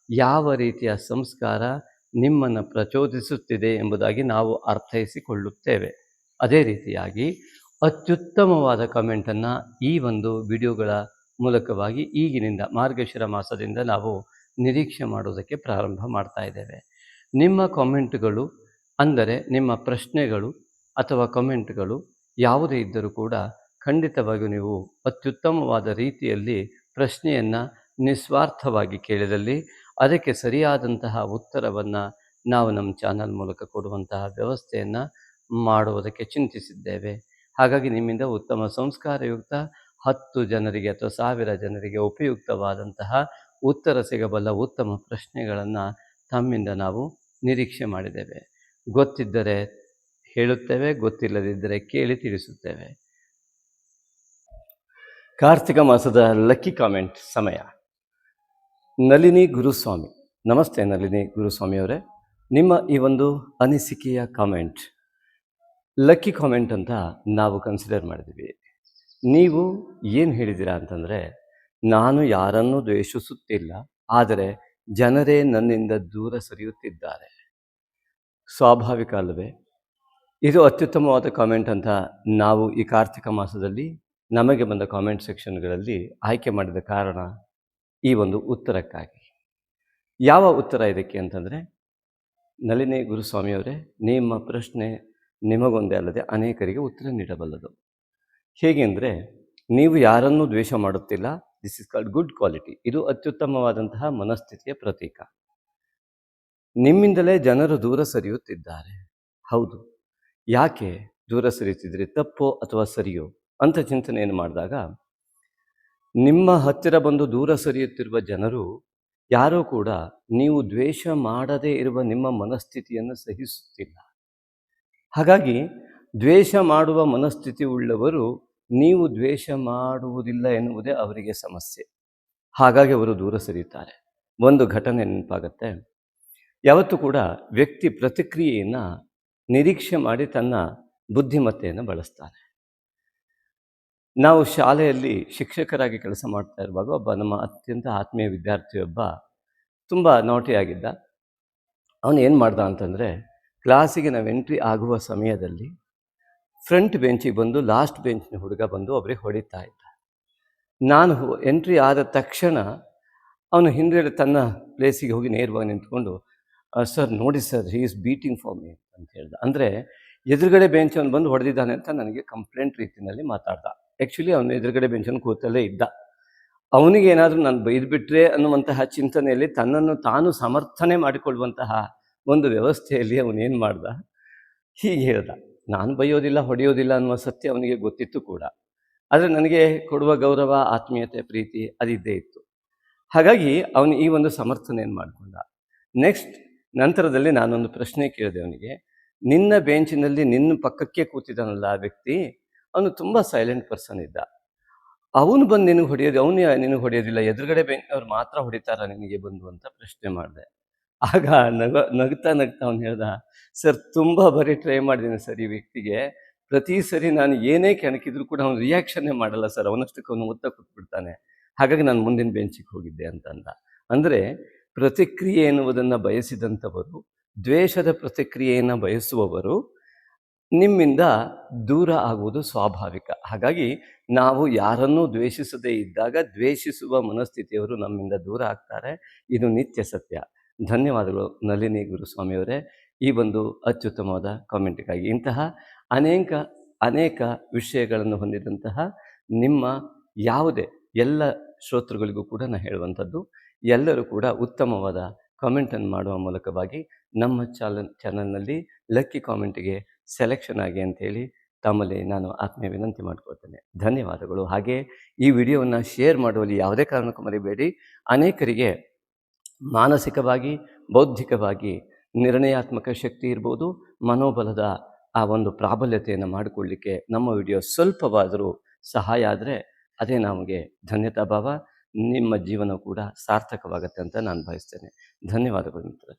ಯಾವ ರೀತಿಯ ಸಂಸ್ಕಾರ ನಿಮ್ಮನ್ನು ಪ್ರಚೋದಿಸುತ್ತಿದೆ ಎಂಬುದಾಗಿ ನಾವು ಅರ್ಥೈಸಿಕೊಳ್ಳುತ್ತೇವೆ. ಅದೇ ರೀತಿಯಾಗಿ ಅತ್ಯುತ್ತಮವಾದ ಕಮೆಂಟನ್ನು ಈ ಒಂದು ವಿಡಿಯೋಗಳ ಮೂಲಕವಾಗಿ ಈಗಿನಿಂದ ಮಾರ್ಗಶಿರ ಮಾಸದಿಂದ ನಾವು ನಿರೀಕ್ಷೆ ಮಾಡುವುದಕ್ಕೆ ಪ್ರಾರಂಭ ಮಾಡ್ತಾ ಇದ್ದೇವೆ. ನಿಮ್ಮ ಕಾಮೆಂಟ್ಗಳು ಅಂದರೆ ನಿಮ್ಮ ಪ್ರಶ್ನೆಗಳು ಅಥವಾ ಕಮೆಂಟ್ಗಳು ಯಾವುದೇ ಇದ್ದರೂ ಕೂಡ ಖಂಡಿತವಾಗಿಯೂ ನೀವು ಅತ್ಯುತ್ತಮವಾದ ರೀತಿಯಲ್ಲಿ ಪ್ರಶ್ನೆಯನ್ನು ನಿಸ್ವಾರ್ಥವಾಗಿ ಕೇಳಿದಲ್ಲಿ ಅದಕ್ಕೆ ಸರಿಯಾದಂತಹ ಉತ್ತರವನ್ನು ನಾವು ನಮ್ಮ ಚಾನಲ್ ಮೂಲಕ ಕೊಡುವಂತಹ ವ್ಯವಸ್ಥೆಯನ್ನು ಮಾಡುವುದಕ್ಕೆ ಚಿಂತಿಸಿದ್ದೇವೆ. ಹಾಗಾಗಿ ನಿಮ್ಮಿಂದ ಉತ್ತಮ ಸಂಸ್ಕಾರಯುಕ್ತ 10 ಜನರಿಗೆ ಅಥವಾ 1000 ಜನರಿಗೆ ಉಪಯುಕ್ತವಾದಂತಹ ಉತ್ತರ ಸಿಗಬಲ್ಲ ಉತ್ತಮ ಪ್ರಶ್ನೆಗಳನ್ನು ತಮ್ಮಿಂದ ನಾವು ನಿರೀಕ್ಷೆ ಮಾಡಿದ್ದೇವೆ. ಗೊತ್ತಿದ್ದರೆ ಹೇಳುತ್ತೇವೆ, ಗೊತ್ತಿಲ್ಲದಿದ್ದರೆ ಕೇಳಿ ತಿಳಿಸುತ್ತೇವೆ. ಕಾರ್ತಿಕ ಮಾಸದ ಲಕ್ಕಿ ಕಾಮೆಂಟ್ ಸಮಯ. ನಳಿನಿ ಗುರುಸ್ವಾಮಿ. ನಮಸ್ತೆ ನಳಿನಿ ಗುರುಸ್ವಾಮಿಯವರೇ, ನಿಮ್ಮ ಈ ಒಂದು ಅನಿಸಿಕೆಯ ಕಾಮೆಂಟ್ ಲಕ್ಕಿ ಕಾಮೆಂಟ್ ಅಂತ ನಾವು ಕನ್ಸಿಡರ್ ಮಾಡಿದ್ವಿ. ನೀವು ಏನು ಹೇಳಿದ್ದೀರಾ ಅಂತಂದರೆ, ನಾನು ಯಾರನ್ನೂ ದ್ವೇಷಿಸುತ್ತಿಲ್ಲ, ಆದರೆ ಜನರೇ ನನ್ನಿಂದ ದೂರ ಸರಿಯುತ್ತಿದ್ದಾರೆ. ಸ್ವಾಭಾವಿಕ ಅಲ್ಲವೇ? ಇದು ಅತ್ಯುತ್ತಮವಾದ ಕಾಮೆಂಟ್ ಅಂತ ನಾವು ಈ ಕಾರ್ತಿಕ ಮಾಸದಲ್ಲಿ ನಮಗೆ ಬಂದ ಕಾಮೆಂಟ್ ಸೆಕ್ಷನ್ಗಳಲ್ಲಿ ಆಯ್ಕೆ ಮಾಡಿದ ಕಾರಣ ಈ ಒಂದು ಉತ್ತರಕ್ಕಾಗಿ. ಯಾವ ಉತ್ತರ ಇದಕ್ಕೆ ಅಂತಂದರೆ, ನಳಿನಿ ಗುರುಸ್ವಾಮಿಯವರೇ, ನಿಮ್ಮ ಪ್ರಶ್ನೆ ನಿಮಗೊಂದೇ ಅಲ್ಲದೆ ಅನೇಕರಿಗೆ ಉತ್ತರ ನೀಡಬಲ್ಲದು. ಹೇಗೆ ಅಂದರೆ, ನೀವು ಯಾರನ್ನೂ ದ್ವೇಷ ಮಾಡುತ್ತಿಲ್ಲ. This is called good quality. ಇದು ಅತ್ಯುತ್ತಮವಾದಂತಹ ಮನಸ್ಥಿತಿಯ ಪ್ರತೀಕ. ನಿಮ್ಮಿಂದಲೇ ಜನರು ದೂರ ಸರಿಯುತ್ತಿದ್ದಾರೆ. ಹೌದು, ಯಾಕೆ ದೂರ ಸರಿಯುತ್ತಿದ್ರಿ? ತಪ್ಪೋ ಅಥವಾ ಸರಿಯೋ ಅಂತ ಚಿಂತನೆಯನ್ನು ಮಾಡಿದಾಗ, ನಿಮ್ಮ ಹತ್ತಿರ ಬಂದು ದೂರ ಸರಿಯುತ್ತಿರುವ ಜನರು ಯಾರೂ ಕೂಡ ನೀವು ದ್ವೇಷ ಮಾಡದೇ ಇರುವ ನಿಮ್ಮ ಮನಸ್ಥಿತಿಯನ್ನು ಸಹಿಸುತ್ತಿಲ್ಲ. ಹಾಗಾಗಿ ದ್ವೇಷ ಮಾಡುವ ಮನಸ್ಥಿತಿ ಉಳ್ಳವರು ನೀವು ದ್ವೇಷ ಮಾಡುವುದಿಲ್ಲ ಎನ್ನುವುದೇ ಅವರಿಗೆ ಸಮಸ್ಯೆ. ಹಾಗಾಗಿ ಅವರು ದೂರ ಸರಿಯುತ್ತಾರೆ. ಒಂದು ಘಟನೆ ನೆನಪಾಗತ್ತೆ. ಯಾವತ್ತೂ ಕೂಡ ವ್ಯಕ್ತಿ ಪ್ರತಿಕ್ರಿಯೆಯನ್ನು ನಿರೀಕ್ಷೆ ಮಾಡಿ ತನ್ನ ಬುದ್ಧಿಮತ್ತೆಯನ್ನು ಬಳಸ್ತಾನೆ. ನಾವು ಶಾಲೆಯಲ್ಲಿ ಶಿಕ್ಷಕರಾಗಿ ಕೆಲಸ ಮಾಡ್ತಾ ಇರುವಾಗ ಒಬ್ಬ ನಮ್ಮ ಅತ್ಯಂತ ಆತ್ಮೀಯ ವಿದ್ಯಾರ್ಥಿಯೊಬ್ಬ ತುಂಬ ನಾಟಿಯಾಗಿದ್ದ. ಅವನು ಏನು ಮಾಡ್ದ ಅಂತಂದರೆ, ಕ್ಲಾಸಿಗೆ ನಾವು ಎಂಟ್ರಿ ಆಗುವ ಸಮಯದಲ್ಲಿ ಫ್ರಂಟ್ ಬೆಂಚಿಗೆ ಬಂದು ಲಾಸ್ಟ್ ಬೆಂಚಿನ ಹುಡುಗ ಬಂದು ಒಬ್ಬರಿಗೆ ಹೊಡಿತಾ ಇದ್ದ. ನಾನು ಎಂಟ್ರಿ ಆದ ತಕ್ಷಣ ಅವನು ಹಿಂದ್ಗಡೆ ತನ್ನ ಪ್ಲೇಸಿಗೆ ಹೋಗಿ ನೇರವಾಗಿ ನಿಂತ್ಕೊಂಡು, ಸರ್ ನೋಡಿ sir, he is beating for me ಅಂತ ಹೇಳ್ದ. ಅಂದರೆ ಎದುರುಗಡೆ ಬೆಂಚನ್ನು ಬಂದು ಹೊಡೆದಿದ್ದಾನೆ ಅಂತ ನನಗೆ ಕಂಪ್ಲೇಂಟ್ ರೀತಿಯಲ್ಲಿ ಮಾತಾಡ್ದ. ಆ್ಯಕ್ಚುಲಿ ಅವನು ಎದುರುಗಡೆ ಬೆಂಚನ್ನು ಕೂತಲ್ಲೇ ಇದ್ದ. ಅವನಿಗೆ ಏನಾದರೂ ನಾನು ಬೈದ್ಬಿಟ್ರೆ ಅನ್ನುವಂತಹ ಚಿಂತನೆಯಲ್ಲಿ ತನ್ನನ್ನು ತಾನು ಸಮರ್ಥನೆ ಮಾಡಿಕೊಳ್ಳುವಂತಹ ಒಂದು ವ್ಯವಸ್ಥೆಯಲ್ಲಿ ಅವನೇನು ಮಾಡ್ದ, ಹೀಗೆ ಹೇಳ್ದ. ನಾನು ಬೈಯೋದಿಲ್ಲ, ಹೊಡೆಯೋದಿಲ್ಲ ಅನ್ನುವ ಸತ್ಯ ಅವನಿಗೆ ಗೊತ್ತಿತ್ತು ಕೂಡ. ಆದರೆ ನನಗೆ ಕೊಡುವ ಗೌರವ, ಆತ್ಮೀಯತೆ, ಪ್ರೀತಿ ಅದಿದ್ದೇ ಇತ್ತು. ಹಾಗಾಗಿ ಅವನು ಈ ಒಂದು ಸಮರ್ಥನೆಯನ್ನು ಮಾಡಿಕೊಂಡ. ನಂತರದಲ್ಲಿ ನಾನೊಂದು ಪ್ರಶ್ನೆ ಕೇಳಿದೆ ಅವನಿಗೆ, ನಿನ್ನ ಬೆಂಚಿನಲ್ಲಿ ನಿನ್ನ ಪಕ್ಕಕ್ಕೆ ಕೂತಿದ್ದಾನಲ್ಲ ಆ ವ್ಯಕ್ತಿ, ಅವನು ತುಂಬ ಸೈಲೆಂಟ್ ಪರ್ಸನ್ ಇದ್ದ. ಅವನು ಬಂದು ನಿನಗೆ ಹೊಡೆಯೋದು, ಅವನು ನಿನಗೆ ಹೊಡೆಯೋದಿಲ್ಲ, ಎದುರುಗಡೆ ಬೆಂಚಿನವ್ರು ಮಾತ್ರ ಹೊಡಿತಾರ ನಿನಗೆ ಬಂದು ಅಂತ ಪ್ರಶ್ನೆ ಮಾಡಿದೆ. ಆಗ ನಗ್ತಾ ಅವನು ಹೇಳ್ದ, ಸರ್ ತುಂಬ ಬರೀ ಟ್ರೈ ಮಾಡಿದ್ದೀನಿ ಸರ್ ಈ ವ್ಯಕ್ತಿಗೆ. ಪ್ರತಿ ಸರಿ ನಾನು ಏನೇ ಕೆಣಕಿದ್ರು ಕೂಡ ಅವನು ರಿಯಾಕ್ಷನ್ನೇ ಮಾಡಲ್ಲ ಸರ್, ಅವನಷ್ಟಕ್ಕೆ ಅವನು ಒತ್ತ ಕೂತ್ಬಿಡ್ತಾನೆ. ಹಾಗಾಗಿ ನಾನು ಮುಂದಿನ ಬೆಂಚಿಗೆ ಹೋಗಿದ್ದೆ ಅಂತಂದ. ಅಂದರೆ ಪ್ರತಿಕ್ರಿಯೆ ಎನ್ನುವುದನ್ನು ಬಯಸಿದಂಥವರು, ದ್ವೇಷದ ಪ್ರತಿಕ್ರಿಯೆಯನ್ನು ಬಯಸುವವರು ನಿಮ್ಮಿಂದ ದೂರ ಆಗುವುದು ಸ್ವಾಭಾವಿಕ. ಹಾಗಾಗಿ ನಾವು ಯಾರನ್ನೂ ದ್ವೇಷಿಸದೇ ಇದ್ದಾಗ ದ್ವೇಷಿಸುವ ಮನಸ್ಥಿತಿಯವರು ನಮ್ಮಿಂದ ದೂರ ಆಗ್ತಾರೆ. ಇದು ನಿತ್ಯ ಸತ್ಯ. ಧನ್ಯವಾದಗಳು ನಳಿನಿ ಗುರುಸ್ವಾಮಿಯವರೇ, ಈ ಒಂದು ಅತ್ಯುತ್ತಮವಾದ ಕಾಮೆಂಟಿಗಾಗಿ. ಇಂತಹ ಅನೇಕ ವಿಷಯಗಳನ್ನು ಹೊಂದಿದಂತಹ ನಿಮ್ಮ ಯಾವುದೇ ಎಲ್ಲ ಶ್ರೋತೃಗಳಿಗೂ ಕೂಡ ನಾನು ಹೇಳುವಂಥದ್ದು, ಎಲ್ಲರೂ ಕೂಡ ಉತ್ತಮವಾದ ಕಾಮೆಂಟನ್ನು ಮಾಡುವ ಮೂಲಕವಾಗಿ ನಮ್ಮ ಚಾನಲ್ನಲ್ಲಿ ಲಕ್ಕಿ ಕಾಮೆಂಟಿಗೆ ಸೆಲೆಕ್ಷನ್ ಆಗಿ ಅಂತೇಳಿ ತಮ್ಮಲ್ಲಿ ನಾನು ಆತ್ಮೀಯ ವಿನಂತಿ ಮಾಡ್ಕೊಳ್ತೇನೆ. ಧನ್ಯವಾದಗಳು. ಹಾಗೆ ಈ ವಿಡಿಯೋವನ್ನು ಶೇರ್ ಮಾಡುವಲ್ಲಿ ಯಾವುದೇ ಕಾರಣಕ್ಕೂ ಮರಿಬೇಡಿ. ಅನೇಕರಿಗೆ ಮಾನಸಿಕವಾಗಿ, ಬೌದ್ಧಿಕವಾಗಿ ನಿರ್ಣಯಾತ್ಮಕ ಶಕ್ತಿ ಇರ್ಬೋದು, ಮನೋಬಲದ ಆ ಒಂದು ಪ್ರಾಬಲ್ಯತೆಯನ್ನು ಮಾಡಿಕೊಳ್ಳಲಿಕ್ಕೆ ನಮ್ಮ ವಿಡಿಯೋ ಸ್ವಲ್ಪವಾದರೂ ಸಹಾಯ ಆದರೆ ಅದೇ ನಮಗೆ ಧನ್ಯತಾ ಭಾವ. ನಿಮ್ಮ ಜೀವನ ಕೂಡ ಸಾರ್ಥಕವಾಗುತ್ತೆ ಅಂತ ನಾನು ಬಯಸ್ತೇನೆ. ಧನ್ಯವಾದಗಳು ಮಿತ್ರರೇ.